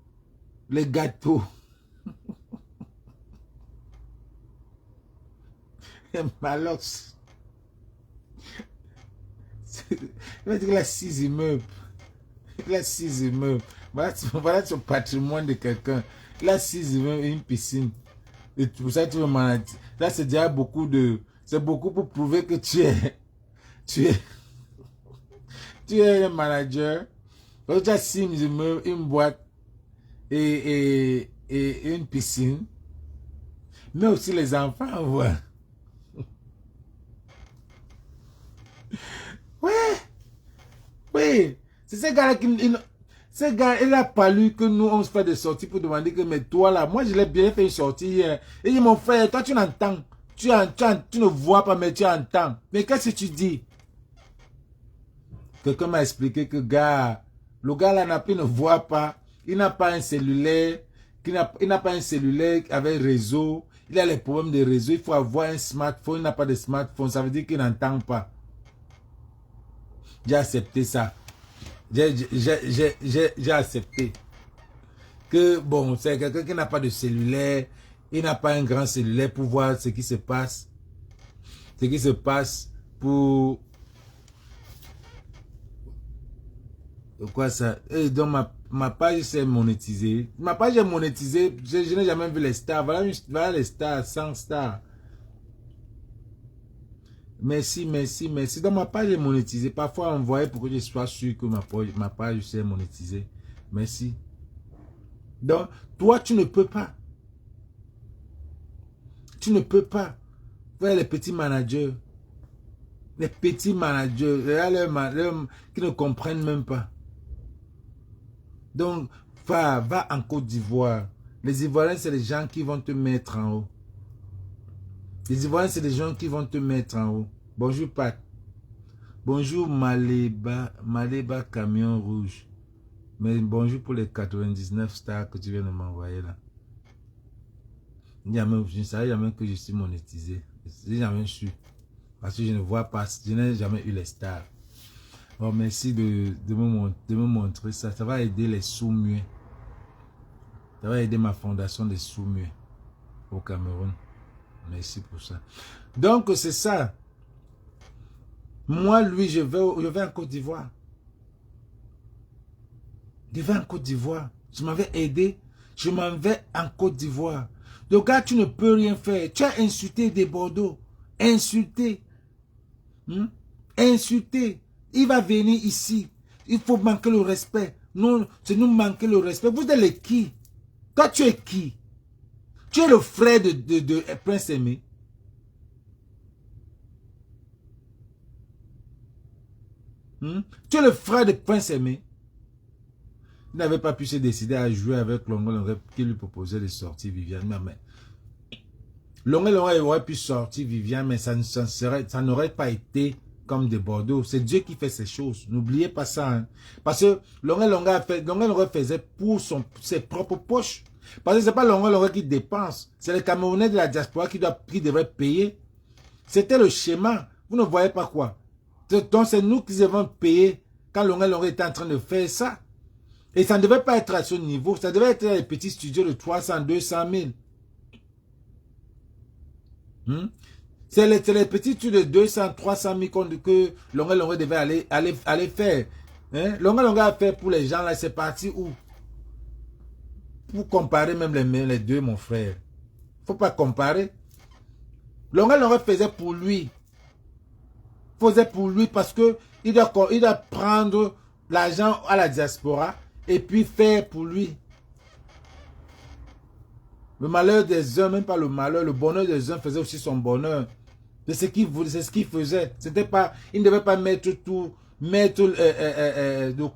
les gâteaux. Les malox. Il va dire qu'il a 6 immeubles. Il a 6 immeubles. Voilà son patrimoine de quelqu'un. Il a 6 immeubles et une piscine. Et pour ça, tu veux manager. Là, c'est déjà beaucoup de... C'est beaucoup pour prouver que tu es un manager. Donc, tu as 6 immeubles, une boîte et une piscine. Mais aussi les enfants, voilà. Ouais. Oui. C'est ces gars-là qui... Ces gars, il a fallu que nous, on se fait des sorties pour demander que, mais toi là, moi je l'ai bien fait une sortie hier. Et il dit, mon frère, toi tu l'entends. Tu ne vois pas, mais tu entends. Mais qu'est-ce que tu dis? Quelqu'un m'a expliqué que le gars là il ne voit pas. Il n'a pas un cellulaire. Il n'a pas un cellulaire avec réseau. Il a les problèmes de réseau. Il faut avoir un smartphone. Il n'a pas de smartphone. Ça veut dire qu'il n'entend pas. J'ai accepté ça. J'ai accepté. Que bon, c'est quelqu'un qui n'a pas de cellulaire. Il n'a pas un grand cellulaire pour voir ce qui se passe. Ce qui se passe pour... Quoi ça? Et donc ma page s'est monétisée. Ma page est monétisée. Je n'ai jamais vu les stars. Voilà les stars, 100 stars. Merci. Donc ma page est monétisée. Parfois on voyait pour que je sois sûr que ma page s'est monétisée. Merci. Donc toi tu ne peux pas. Tu ne peux pas faire les petits managers. Les petits managers, qui ne comprennent même pas. Donc, va en Côte d'Ivoire. Les Ivoiriens, c'est les gens qui vont te mettre en haut. Les Ivoiriens, c'est les gens qui vont te mettre en haut. Bonjour, Pat. Bonjour, Maléba Camion Rouge. Mais bonjour pour les 99 stars que tu viens de m'envoyer là. Je ne savais jamais que je suis monétisé. Je n'ai jamais su. Parce que je ne vois pas, je n'ai jamais eu les stars. Bon, merci de me montrer ça. Ça va aider les sous-muets. Ça va aider ma fondation des sous-muets au Cameroun. Merci pour ça. Donc, c'est ça. Moi, lui, je vais en Côte d'Ivoire. Je vais en Côte d'Ivoire. Je m'avais aidé. Je m'en vais en Côte d'Ivoire. Donc, gars, tu ne peux rien faire. Tu as insulté des Bordeaux. Insulté. Insulté. Il va venir ici. Il faut manquer le respect. Non, c'est nous manquer le respect. Vous êtes les qui? Toi, tu es qui? Tu es le frère de Prince Aimé. Tu es le frère de Prince Aimé. Il n'avait pas pu se décider à jouer avec Longue qui lui proposait de sortir Viviane. Mais Longue aurait pu sortir Viviane, mais ça n'aurait pas été comme de Bordeaux. C'est Dieu qui fait ces choses. N'oubliez pas ça. Hein. Parce que Longue faisait pour ses propres poches. Parce que ce n'est pas Longue qui dépense. C'est les Camerounais de la diaspora qui devraient payer. C'était le schéma. Vous ne voyez pas quoi. Donc c'est nous qui devons payer quand Longue était en train de faire ça. Et ça ne devait pas être à ce niveau. Ça devait être les petits studios de 300, 200 000. C'est les petits studios de 200, 300 000 que Longue devait aller faire. Hein? Longue a fait pour les gens là, c'est parti où? Pour comparer même les deux, mon frère. Faut pas comparer. Longue faisait pour lui. Faisait pour lui parce que il doit prendre l'argent à la diaspora et puis faire pour lui. Le malheur des uns, même pas le malheur, le bonheur des uns faisait aussi son bonheur. C'est ce qu'il faisait. C'était pas, il ne devait pas mettre le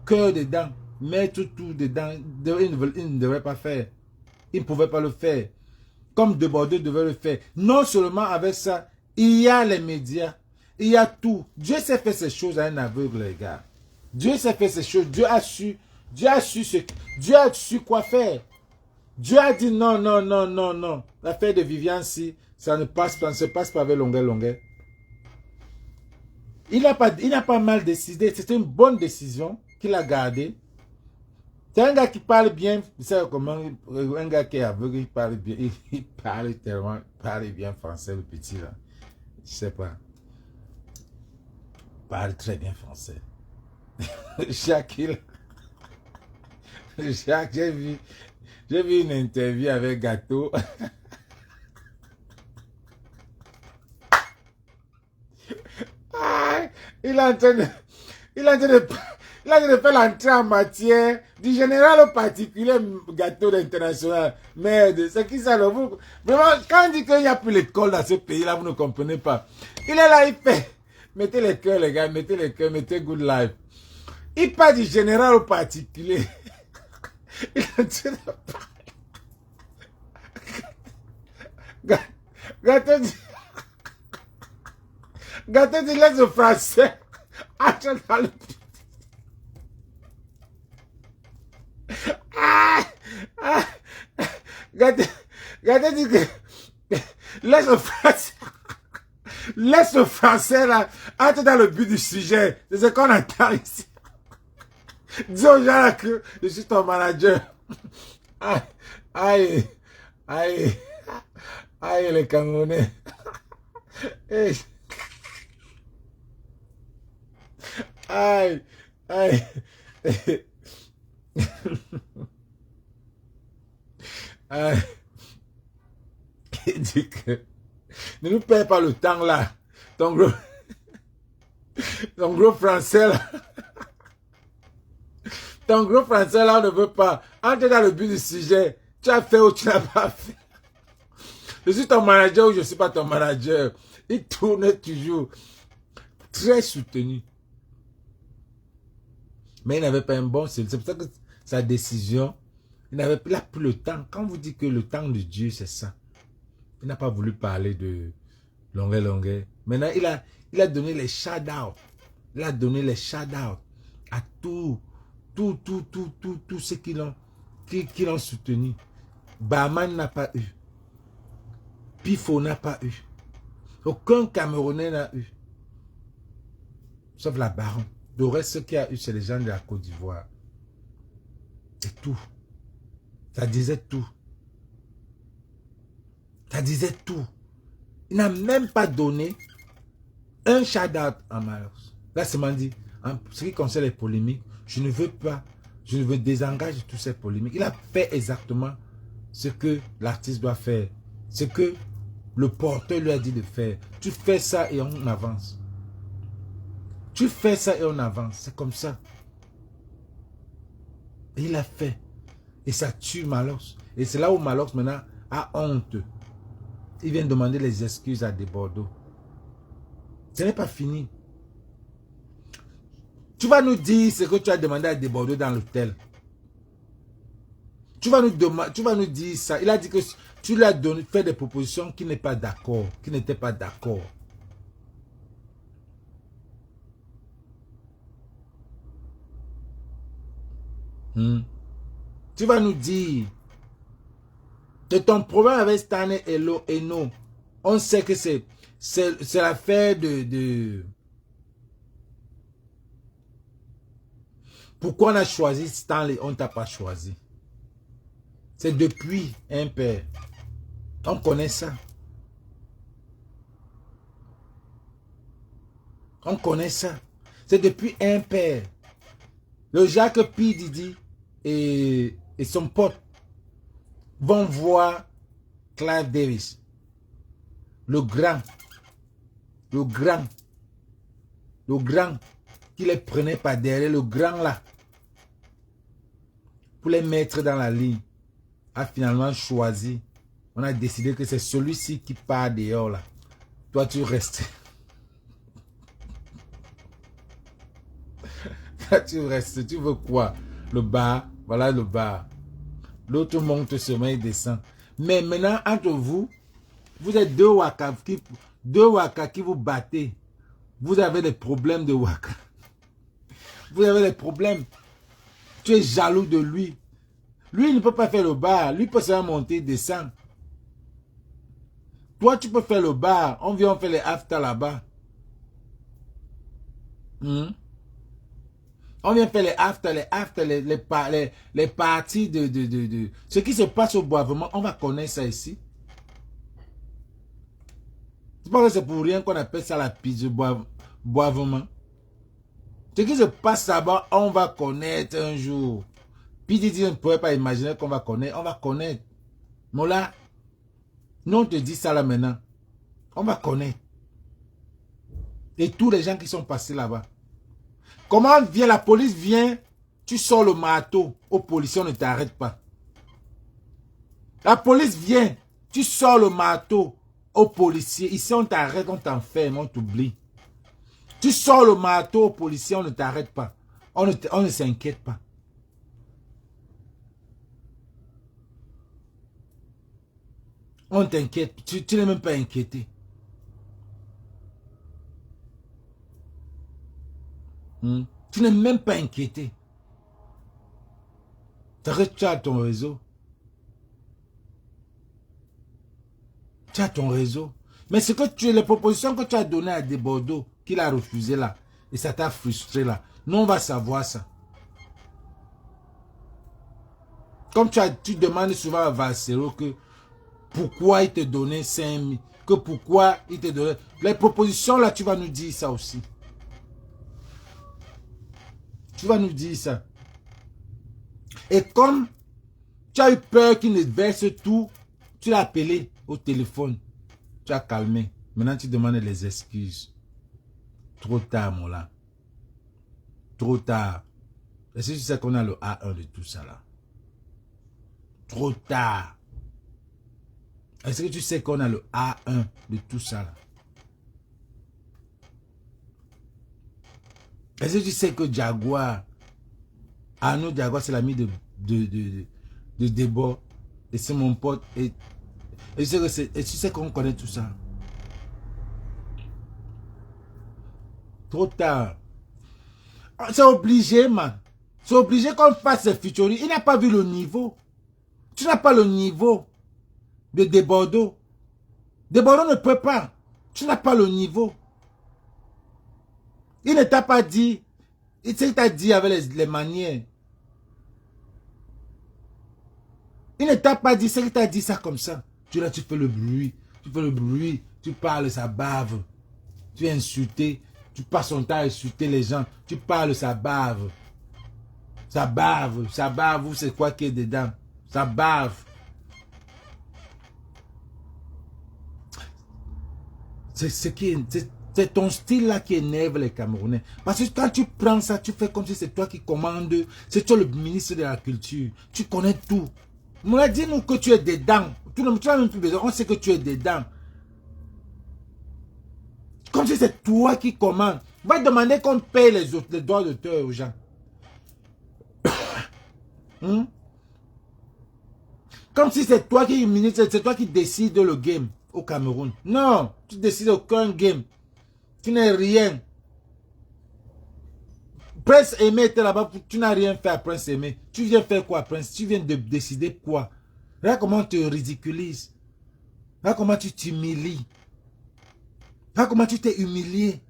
cœur dedans, mettre tout dedans. Il ne devait pas faire. Il ne pouvait pas le faire. Comme De Bordeaux devait le faire. Non seulement avec ça, il y a les médias, il y a tout. Dieu s'est fait ces choses à un aveugle, les gars. Dieu s'est fait ces choses. Dieu a su quoi faire. Dieu a dit non, non, non, non, non. L'affaire de Viviane, si ça ne passe pas, ne se passe pas avec Longue. Il n'a pas mal décidé. C'était une bonne décision qu'il a gardée. C'est un gars qui parle bien. Vous savez comment un gars qui est aveugle, il parle bien. Il parle bien français, le petit là. Je sais pas. Il parle très bien français. Jacques, j'ai vu une interview avec Gâteau. Il est en train de faire l'entrée en matière du général au particulier Gâteau international. Merde, c'est qui ça? Vraiment, quand on dit qu'il n'y a plus l'école dans ce pays-là, vous ne comprenez pas. Il est là, il fait. Mettez les cœurs, les gars, mettez les cœurs, mettez good life. Il parle du général au particulier. Il est en train de parler. Gâteau dit laisse le français. Attends dans le... Gâteau dit que laisse le français. Laisse le français là. Entre dans le but du sujet. C'est ce qu'on entend ici. Dis aux gens là que je suis ton manager. Aïe, les Camerounais. Aïe. Il dit que ne nous perds pas le temps là. Ton gros français là. Ton gros français là, on ne veut pas. Entre dans le but du sujet. Tu as fait ou tu n'as pas fait. Je suis ton manager ou je ne suis pas ton manager. Il tourne toujours. très soutenu. Mais il n'avait pas un bon sérieux. C'est pour ça que sa décision, il n'a plus le temps. Quand vous dites que le temps de Dieu, c'est ça. Il n'a pas voulu parler de longueur. Maintenant, il a donné les shout-out. Il a donné les shout-out à tous ceux qui l'ont soutenu. Bahman n'a pas eu. Pifo n'a pas eu. Aucun Camerounais n'a eu. Sauf la Baron. Le reste, ce qu'il y a eu, c'est les gens de la Côte d'Ivoire. C'est tout. Ça disait tout. Ça disait tout. Il n'a même pas donné un shout-out à Malos. Là, c'est m'a dit, en ce qui concerne les polémiques, je ne veux désengager de toutes ces polémiques. Il a fait exactement ce que l'artiste doit faire. Ce que le porteur lui a dit de faire. Tu fais ça et on avance. Tu fais ça et on avance. C'est comme ça. Et il a fait. Et ça tue Malos. Et c'est là où Malos maintenant a honte. Il vient demander les excuses à Desbordeaux. Ce n'est pas fini. Tu vas nous dire ce que tu as demandé à Desbordeaux dans l'hôtel. Tu vas nous dire ça. Il a dit que tu lui as fait des propositions qui n'étaient pas d'accord. Tu vas nous dire que ton problème avec Stan et Eno, on sait que c'est l'affaire de... Pourquoi on a choisi Stanley, on ne t'a pas choisi? C'est depuis un père. On connaît ça. On connaît ça. C'est depuis un père. Le Jacques P. Didi et son pote vont voir Clive Davis. Le grand qui les prenait par derrière, le grand là, pour les mettre dans la ligne, a finalement choisi. On a décidé que c'est celui-ci qui part dehors là. Toi, tu restes. Toi, tu restes. Tu veux quoi? Le bar, voilà le bar. L'autre monte sur moi et descend. Mais maintenant, entre vous, vous êtes deux Waka qui vous battez. Vous avez des problèmes de Waka. Vous avez des problèmes. Tu es jaloux de lui. Lui, il ne peut pas faire le bar. Lui peut seulement monter et descendre. Toi, tu peux faire le bar. On vient, on fait les after là-bas. On vient faire les parties de... Ce qui se passe au boivement, on va connaître ça ici. C'est pas que c'est pour rien qu'on appelle ça la pizza boivement. Ce qui se passe là-bas, on va connaître un jour. Puis Didi ne pouvait pas imaginer qu'on va connaître. On va connaître. Mais là, nous on te dit ça là maintenant. On va connaître. Et tous les gens qui sont passés là-bas. Comment vient la police vient, tu sors le marteau aux policiers, on ne t'arrête pas. La police vient, tu sors le marteau aux policiers. Ici on t'arrête, on t'enferme, on t'oublie. Tu sors le marteau aux policiers, on ne t'arrête pas. On ne s'inquiète pas. On t'inquiète, tu n'es même pas inquiété. Tu n'es même pas inquiété. Tu as ton réseau. Tu as ton réseau. Mais ce que les propositions que tu as données à Desbordeaux, qu'il a refusé là, et ça t'a frustré là, nous on va savoir ça. Comme tu demandes souvent à Valsero que pourquoi il te donnait 5 000, que pourquoi il te donnait... Les propositions là, tu vas nous dire ça aussi. Tu vas nous dire ça. Et comme tu as eu peur qu'il ne verse tout, tu l'as appelé au téléphone. Tu as calmé. Maintenant, tu demandes les excuses. Trop tard, mon là. Trop tard. Est-ce que tu sais qu'on a le A1 de tout ça là? Trop tard. Est-ce que tu sais qu'on a le A1 de tout ça là? Est-ce que tu sais que Jaguar, Arnaud Jaguar, c'est l'ami de Debo, et c'est mon pote, et tu sais qu'on connaît tout ça. Trop tard. C'est obligé, man. C'est obligé qu'on fasse ce featuring. Il n'a pas vu le niveau. Tu n'as pas le niveau de Debordo. Debordo ne peut pas. Tu n'as pas le niveau. Il ne t'a pas dit. Il t'a dit avec les manières. Il ne t'a pas dit. C'est qu'il t'a dit ça comme ça. Tu fais le bruit. Tu fais le bruit. Tu parles, ça bave. Tu es insulté. Tu passes ton temps à insulter les gens. Tu parles, ça bave. Ça bave. Ça bave. C'est quoi qui est dedans? Ça bave. C'est ton style là qui énerve les Camerounais. Parce que quand tu prends ça, tu fais comme si c'est toi qui commandes. C'est toi le ministre de la culture. Tu connais tout. Moi, dis-nous que tu es dedans. Tu n'as même plus besoin. On sait que tu es dedans. Comme si c'est toi qui commandes. Va demander qu'on paye les droits d'auteur aux gens. Comme si c'est toi qui ministre, c'est toi qui décide le game au Cameroun. Non, tu décides aucun game. Tu n'es rien. Prince Aimé était là-bas, tu n'as rien fait à Prince Aimé. Tu viens faire quoi, Prince? Tu viens de décider quoi? Regarde comment tu te ridiculises. Regarde comment tu t'humilies. Regarde comment tu t'es humilié.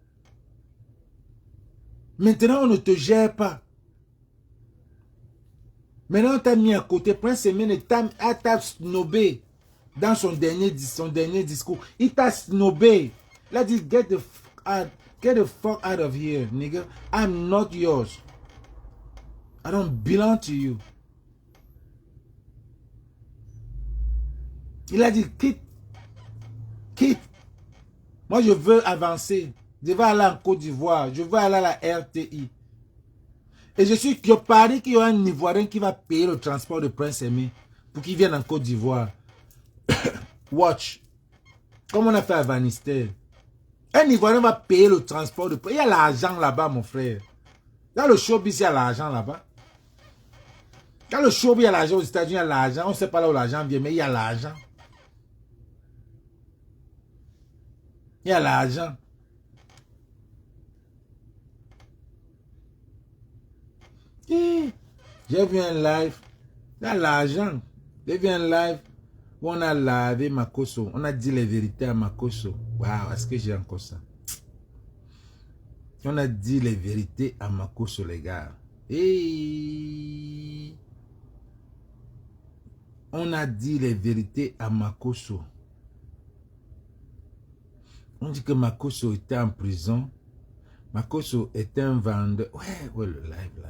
Maintenant, on ne te gère pas. Maintenant, on t'a mis à côté. Prince Aimé t'a snobé dans son dernier discours. Il t'a snobé. Il a dit, get the fuck out of here, nigga. I'm not yours. I don't belong to you. Il a dit, quitte. Moi, je veux avancer. Je veux aller en Côte d'Ivoire. Je veux aller à la RTI. Et je parie qu'il y aura un Ivoirien qui va payer le transport de Prince Aimé pour qu'il vienne en Côte d'Ivoire. Watch. Comme on a fait à Vanister. Un Ivoirien va payer le transport de Prince. Il y a l'argent là-bas, mon frère. Dans le showbiz, il y a l'argent là-bas. Dans le showbiz, il y a l'argent aux États-Unis, il y a l'argent. On ne sait pas là où l'argent vient, mais il y a l'argent. Il y a l'argent. J'ai vu un live. Il y a l'argent. J'ai vu un live où on a lavé Makosso. On a dit les vérités à Makosso. Waouh, est-ce que j'ai encore ça? On a dit les vérités à Makosso, les gars. Et on a dit les vérités à Makosso. On dit que Makosso était en prison. Makosso était un vendeur. Ouais, le live là.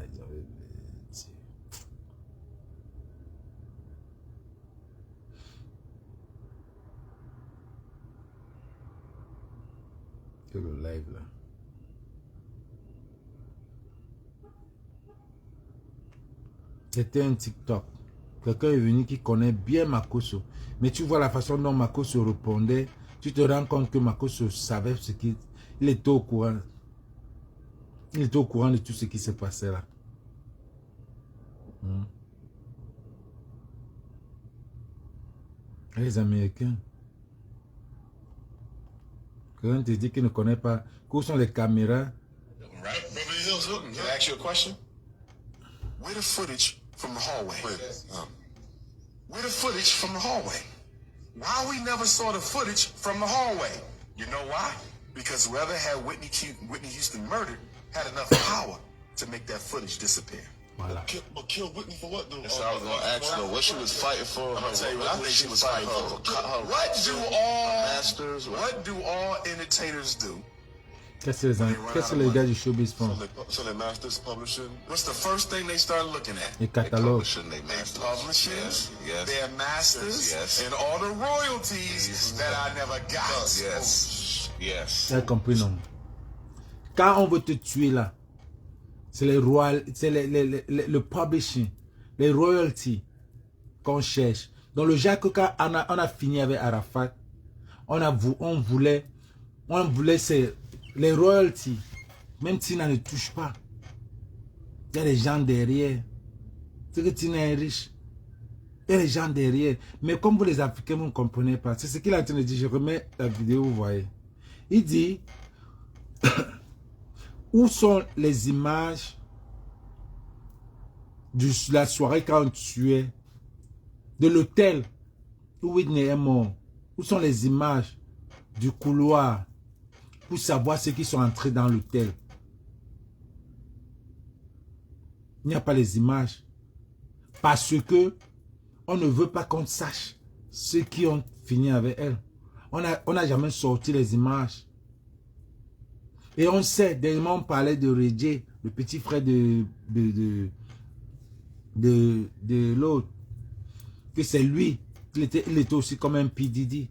Que le live là. C'était un TikTok. Quelqu'un est venu qui connaît bien Makosso. Mais tu vois la façon dont Makosso répondait. Tu te rends compte que Makosso savait ce qu'il... Il était au courant. Il était au courant de tout ce qui se passait là. Les Américains. Quelqu'un te dit qu'il ne connaît pas. Où sont les caméras? Right? Beverly Hills Hilton. Can I ask you a question? Where the footage from the hallway? Where the footage from the hallway? Why we never saw the footage from the hallway? You know why? Because whoever had Whitney Houston murdered had enough power to make that footage disappear. Voilà. But kill Whitney for what, though? That's what I was going to ask, though. What she was fighting for? I'm going to tell you what I think she was fighting for. What do all entertainers do? Qu'est-ce que les gars du showbiz font? So they masters publishing. What's the first thing they start looking at? Les catalogues. They publishing their masters and all the royalties that I never got. Yes. Tu as compris, non? Quand on veut te tuer là, c'est le publishing, les royalties qu'on cherche. Donc le Jacques, quand on a fini avec Arafat, on voulait les royalties. Même Tina ne touche pas. Il y a des gens derrière. C'est que Tina est riche. Il y a des gens derrière. Mais comme vous les Africains, vous ne comprenez pas. C'est ce qu'il a en train de dire. Je remets la vidéo, vous voyez. Il dit, où sont les images de la soirée quand on tuait, de l'hôtel où Whitney est mort? Où sont les images du couloir pour savoir ceux qui sont entrés dans l'hôtel? Il n'y a pas les images. Parce que on ne veut pas qu'on sache ceux qui ont fini avec elle. On n'a jamais sorti les images. Et on sait, dernièrement on parlait de Reggie, le petit frère de l'autre, que c'est lui, il était aussi comme un P. Diddy.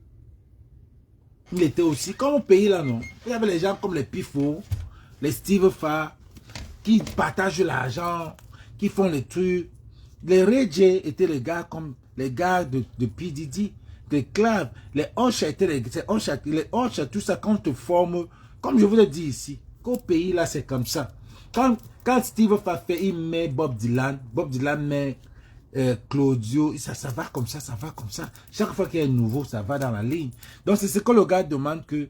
Il était aussi, comme au pays là, non? Il y avait les gens comme les Pifo, les Steve Farr, qui partagent l'argent, qui font les trucs. Les Reggie étaient les gars comme les gars de P. Diddy, les Clav, les Usher étaient les Usher, tout ça, quand on te forme, comme je vous l'ai dit ici, qu'au pays là c'est comme ça. Quand Steve Farr fait, il met Bob Dylan met Claudio, ça va comme ça, ça va comme ça. Chaque fois qu'il y a un nouveau, ça va dans la ligne. Donc c'est ce que le gars demande que,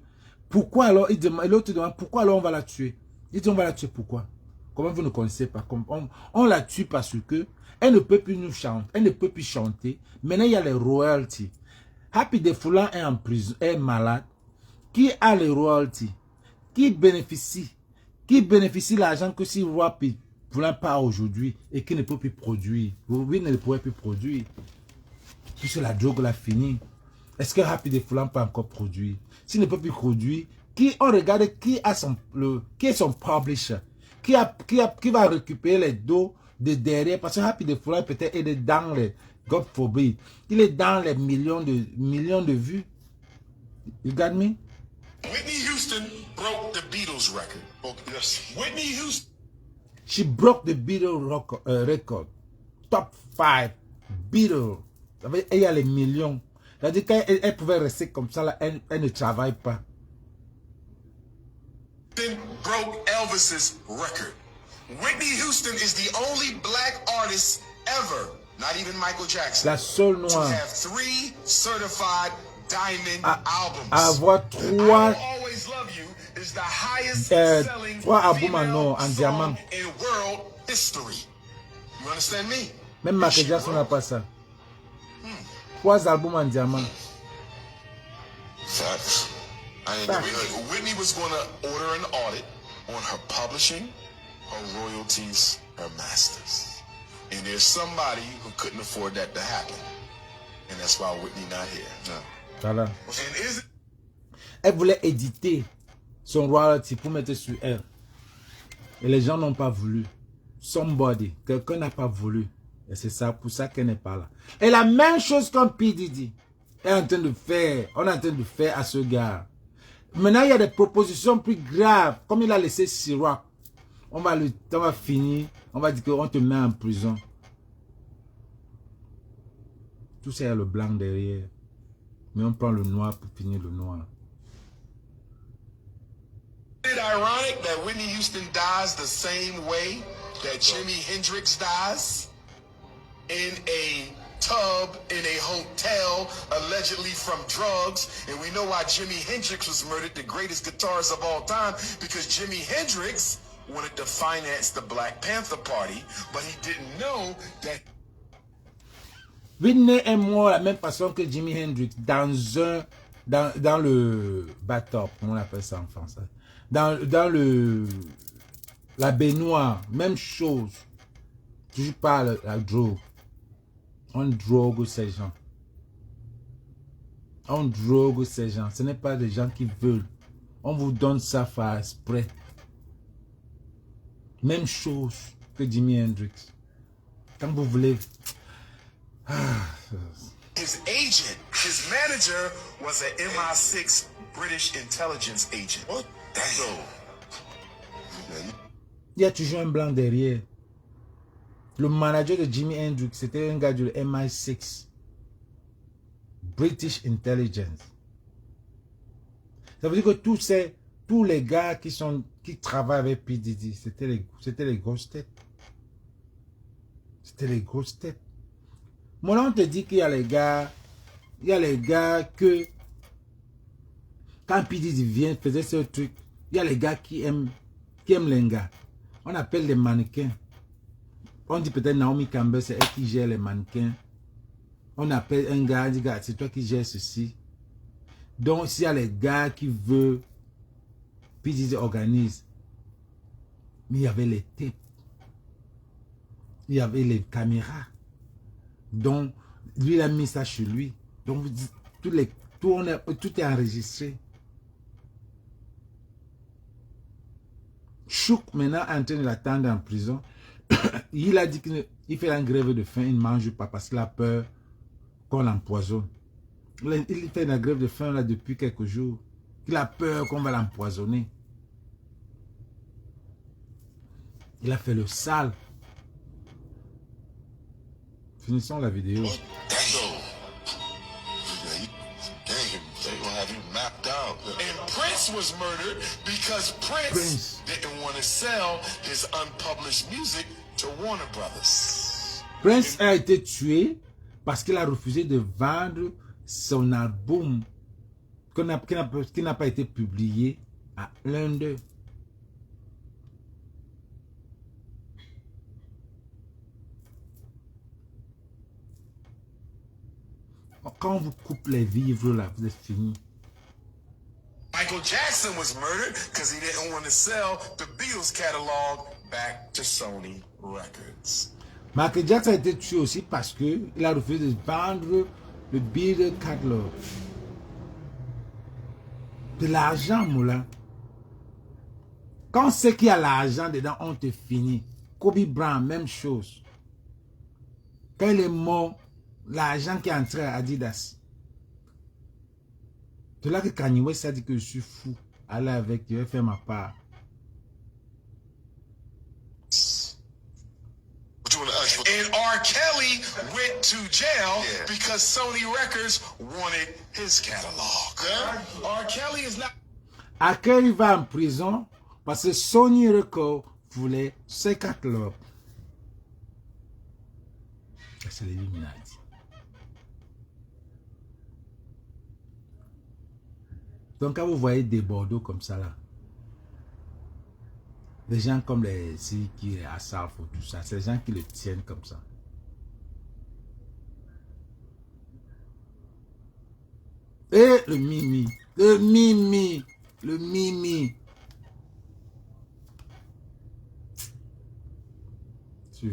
pourquoi alors, l'autre demande, pourquoi alors on va la tuer? Il dit on va la tuer pourquoi? Comment vous ne connaissez pas? On la tue parce que elle ne peut plus nous chanter, elle ne peut plus chanter. Maintenant il y a les royalties. Happy de Foulan est en prison, est malade. Qui a les royalties? Qui bénéficie l'argent que si Roi Foulan part aujourd'hui et qui ne peut plus produire? Lui ne pourrait plus produire. Puisque la drogue l'a fini. Est-ce que Happy de Foulan peut encore produire? S'il ne peut plus produire, on regarde qui est son publisher? Qui va récupérer les dos de derrière? Parce que Happy de Foulan peut-être est dans les, God forbid, il est dans les millions de vues. You got me? Whitney Houston broke the Beatles record. Yes. Whitney Houston. She broke the Beatles record. Top 5 Beatles. Ça veut dire qu'il y a les millions. C'est-à-dire qu'elle pouvait rester comme ça, là, elle ne travaille pas. Broke Elvis's record. Whitney Houston is the only black artist ever, not even Michael Jackson, la seule to noire have 3 certified diamond albums. Avoir 3 Always Love You is the highest selling albums en or, en song diamant. in world history. You understand me? Même Michael Jackson n'a pas ça. 3 albums en diamant. Facts. Whitney was going to order an audit on her publishing, her royalties, her masters. And there's somebody who couldn't afford that to happen. And that's why Whitney not here. No. Voilà. And is it... Elle voulait éditer son royalty pour mettre sur elle. Et les gens n'ont pas voulu. Somebody, quelqu'un n'a pas voulu. Et c'est ça, pour ça qu'elle n'est pas là. Et la même chose comme P. Diddy est en train de faire, on est en train de faire à ce gars. Maintenant, il y a des propositions plus graves. Comme il a laissé Ciroc, on va finir, on va dire qu'on te met en prison. Tout ça, il y a le blanc derrière. Mais on prend le noir pour finir le noir. Is it ironic that Whitney Houston dies the same way that Jimi Hendrix dies? In a tub, in a hotel, allegedly from drugs. And we know why Jimi Hendrix was murdered, the greatest guitarist of all time, because Jimi Hendrix wanted to finance the Black Panther Party, but he didn't know that... Whitney est mort de la même façon que Jimi Hendrix dans le bathtub, comment on appelle ça en français? Dans la baignoire, même chose. Toujours pas la drogue. On drogue ces gens. On drogue ces gens. Ce n'est pas des gens qui veulent. On vous donne ça par exprès. Même chose que Jimi Hendrix. Quand vous voulez... His agent, his manager was an MI6 British intelligence agent. What? Damn. Il y a toujours un blanc derrière. Le manager de Jimi Hendrix, c'était un gars du MI6. British Intelligence. Ça veut dire que tous ces tous les gars qui travaillent avec P. Diddy, c'était les grosses têtes. C'était les grosses têtes. Moi, là, on te dit qu'il y a les gars que, quand P. Diddy vient, faisait ce truc, il y a les gars qui aiment les gars. On appelle les mannequins. On dit peut-être Naomi Campbell, c'est elle qui gère les mannequins. On appelle un gars, on dit, gars, c'est toi qui gères ceci. Donc, s'il y a les gars qui veulent, puis ils organisent. Mais il y avait les tapes. Il y avait les caméras. Donc, lui, il a mis ça chez lui. Donc, tout est enregistré. Chouk, maintenant, en train de l'attendre en prison. Il a dit qu'il fait une grève de faim, il ne mange pas parce qu'il a peur qu'on l'empoisonne. Il fait une grève de faim là depuis quelques jours. Il a peur qu'on va l'empoisonner. Il a fait le sale. Finissons la vidéo. And Prince was murdered because Prince didn't want to sell his unpublished music to Warner Brothers. Prince a été tué parce qu'il a refusé de vendre son album qui n'a pas été publié à l'un d'eux. Quand on vous coupe les vivres là, vous êtes fini. Michael Jackson was murdered because he didn't want to sell the Beatles catalog back to Sony Records. Michael Jackson a été tué aussi parce qu'il a refusé de vendre le Beatles catalog. De l'argent, moulin. Quand on sait qu'il y a l'argent dedans, on te finit. Kobe Bryant, même chose. Quand il est mort, l'argent qui est entré à Adidas. C'est là que Kanye West a dit que je suis fou. Allez avec, je vais faire ma part. And R. Kelly went to jail because Sony Records wanted his catalog. R. Kelly is not... R. Kelly va en prison parce que Sony Records voulait ses catalogues. C'est l'Illuminati. Donc quand vous voyez des Bordeaux comme ça là, des gens comme les Siki, les Assaf ou tout ça, c'est les gens qui le tiennent comme ça. Et le Mimi, le Mimi, le Mimi.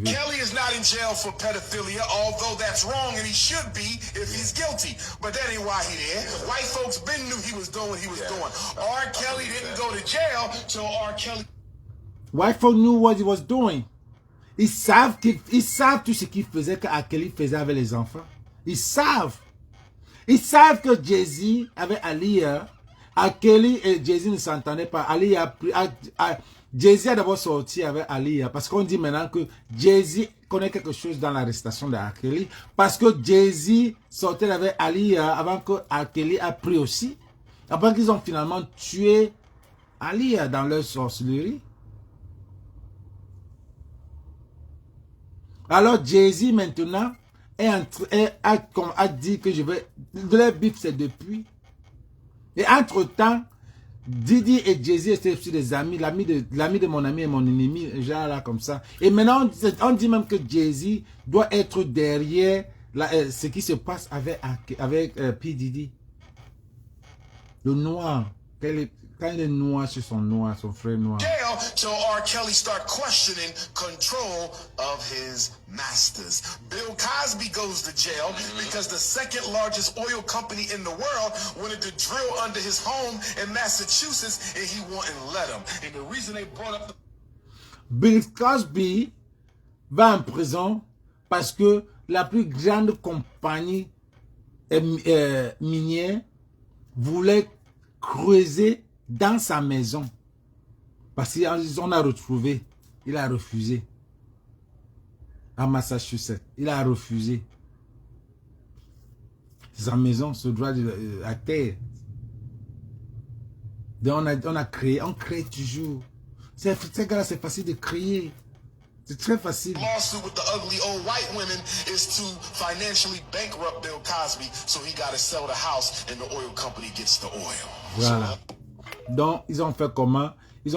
Kelly is not in jail for pedophilia, although that's wrong and he should be if he's guilty. But that ain't why he there. White folks been knew he was doing what he was doing. R. Kelly didn't go to jail till R. Kelly... White folks knew what he was doing. Ils savent tout ce qu'il faisait, que R. Kelly faisait avec les enfants. Ils savent. Ils savent que Jay-Z avait Aaliyah. R. Kelly et Jay-Z ne s'entendaient pas. Jay-Z a d'abord sorti avec Aaliyah parce qu'on dit maintenant que Jay-Z connaît quelque chose dans l'arrestation de R. Kelly parce que Jay-Z sortait avec Aaliyah avant que R. Kelly a pris aussi. Après qu'ils ont finalement tué Aaliyah dans leur sorcellerie. Alors Jay-Z maintenant a dit que je vais... Le bif c'est depuis. Et entre-temps, Diddy et Jay-Z étaient aussi des amis, l'ami de mon ami et mon ennemi, genre là comme ça. Et maintenant, on dit même que Jay-Z doit être derrière ce qui se passe avec P. Diddy. Le noir, quand il est noir sur son noir, son frère noir. Till R. Kelly start questioning control of his masters. Bill Cosby goes to jail because the second largest oil company in the world wanted to drill under his home in Massachusetts and he wouldn't let him. And the reason they brought up Bill Cosby va en prison parce que la plus grande compagnie minière voulait creuser dans sa maison. Parce qu'on a retrouvé, il a refusé. À Massachusetts, il a refusé. Sa maison se doit à terre. Donc on crée toujours. Ces gars-là, c'est facile de créer. C'est très facile. Lawsuit with the ugly old white women is to financially bankrupt Bill Cosby, so he got to sell the house and the oil company gets the oil. Voilà. Donc, ils ont fait comment? Ils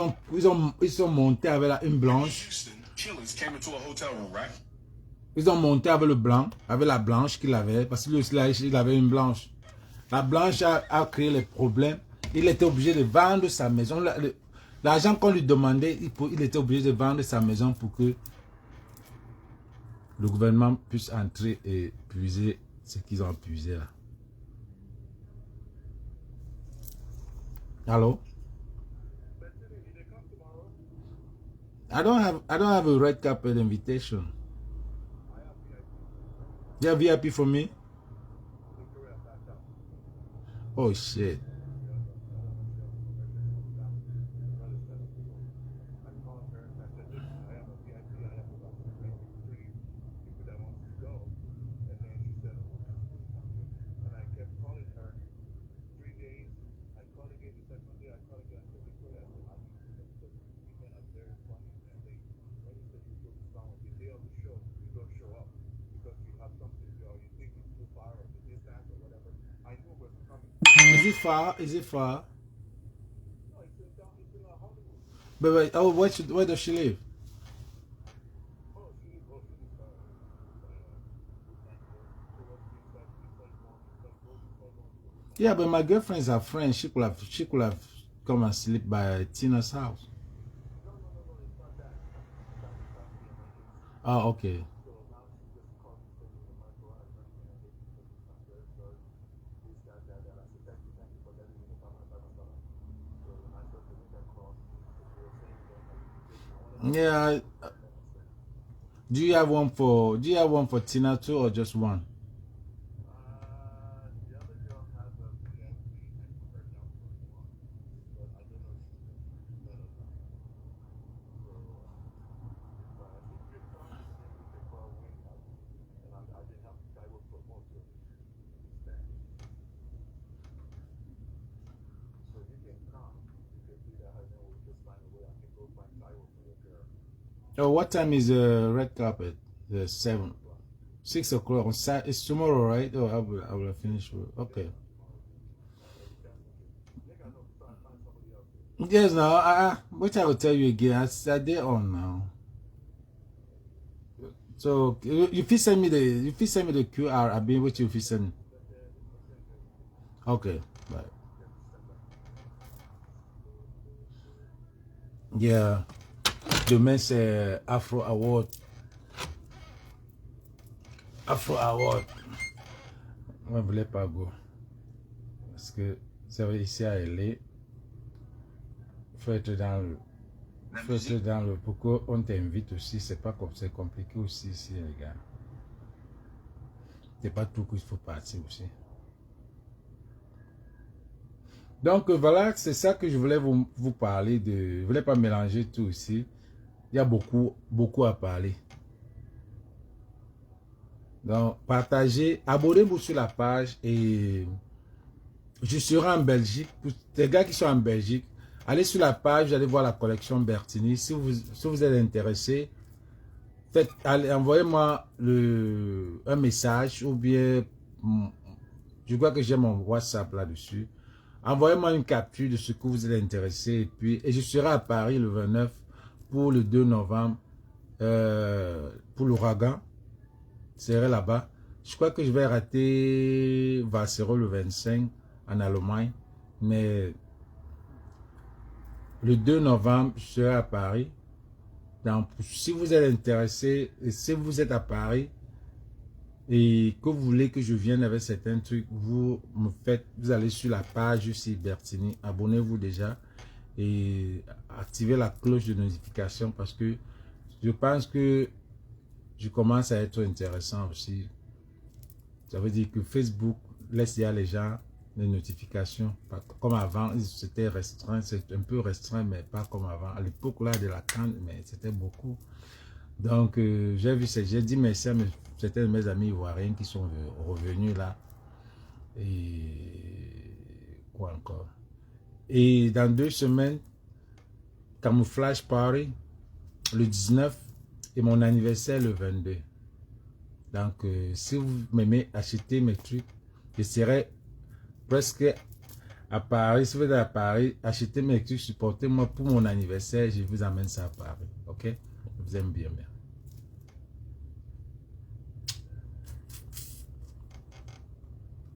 sont montés avec une blanche. Houston, killers came into a hotel room, right? Ils ont monté avec le blanc, avec la blanche qu'il avait, parce que lui aussi, il avait une blanche. La blanche a créé les problèmes. Il était obligé de vendre sa maison. L'argent qu'on lui demandait, il était obligé de vendre sa maison pour que le gouvernement puisse entrer et puiser ce qu'ils ont puisé là. Hello? I don't have a red carpet invitation. You have VIP for me? Oh shit. Is it far? But oh, where does she live? Yeah, but my girlfriend's a friend. She could have come and sleep by Tina's house. Oh, okay. Yeah. Do you have one for Tina too, or just one? Oh, what time is the red carpet? The 6 o'clock. It's tomorrow, right? Oh, I will finish work. Okay. Yes, now. Which I will tell you again. I did on now. So if you send me the QR, I'll be with you. If you send. Okay. Bye. Yeah. Demain, c'est Afro Award. Afro Award. Moi, je ne voulais pas go. Parce que c'est ici à LA. Il faut être dans le. Pourquoi on t'invite aussi? C'est pas comme c'est compliqué aussi ici, les gars. C'est pas tout qu'il faut partir aussi. Donc voilà, c'est ça que je voulais vous parler de. Je ne voulais pas mélanger tout ici. Il y a beaucoup à parler. Donc, partagez, abonnez-vous sur la page et je serai en Belgique. Pour les gars qui sont en Belgique, allez sur la page, allez voir la collection Bertini. Si vous êtes intéressé, envoyez-moi un message ou bien, je crois que j'ai mon WhatsApp là-dessus. Envoyez-moi une capture de ce que vous êtes intéressé et je serai à Paris le 29 pour le 2 novembre pour l'ouragan. Je serai là-bas. Je crois que je vais rater Vassero le 25 en Allemagne. Mais le 2 novembre, je serai à Paris. Donc, si vous êtes intéressé, et si vous êtes à Paris et que vous voulez que je vienne avec certains trucs, vous allez sur la page ici Bertini, abonnez-vous déjà et activez la cloche de notification parce que je pense que je commence à être intéressant aussi. Ça veut dire que Facebook laisse dire les gens les notifications. Comme avant, c'était restreint, c'est un peu restreint, mais pas comme avant. À l'époque là de la canne, mais c'était beaucoup. Donc, j'ai dit merci à certains de mes amis ivoiriens qui sont revenus là. Et quoi encore? Et dans 2 semaines, Camouflage Party, le 19, et mon anniversaire le 22. Donc, si vous m'aimez acheter mes trucs, je serai presque à Paris. Si vous êtes à Paris, achetez mes trucs, supportez-moi pour mon anniversaire, je vous amène ça à Paris. Ok? Je vous aime bien.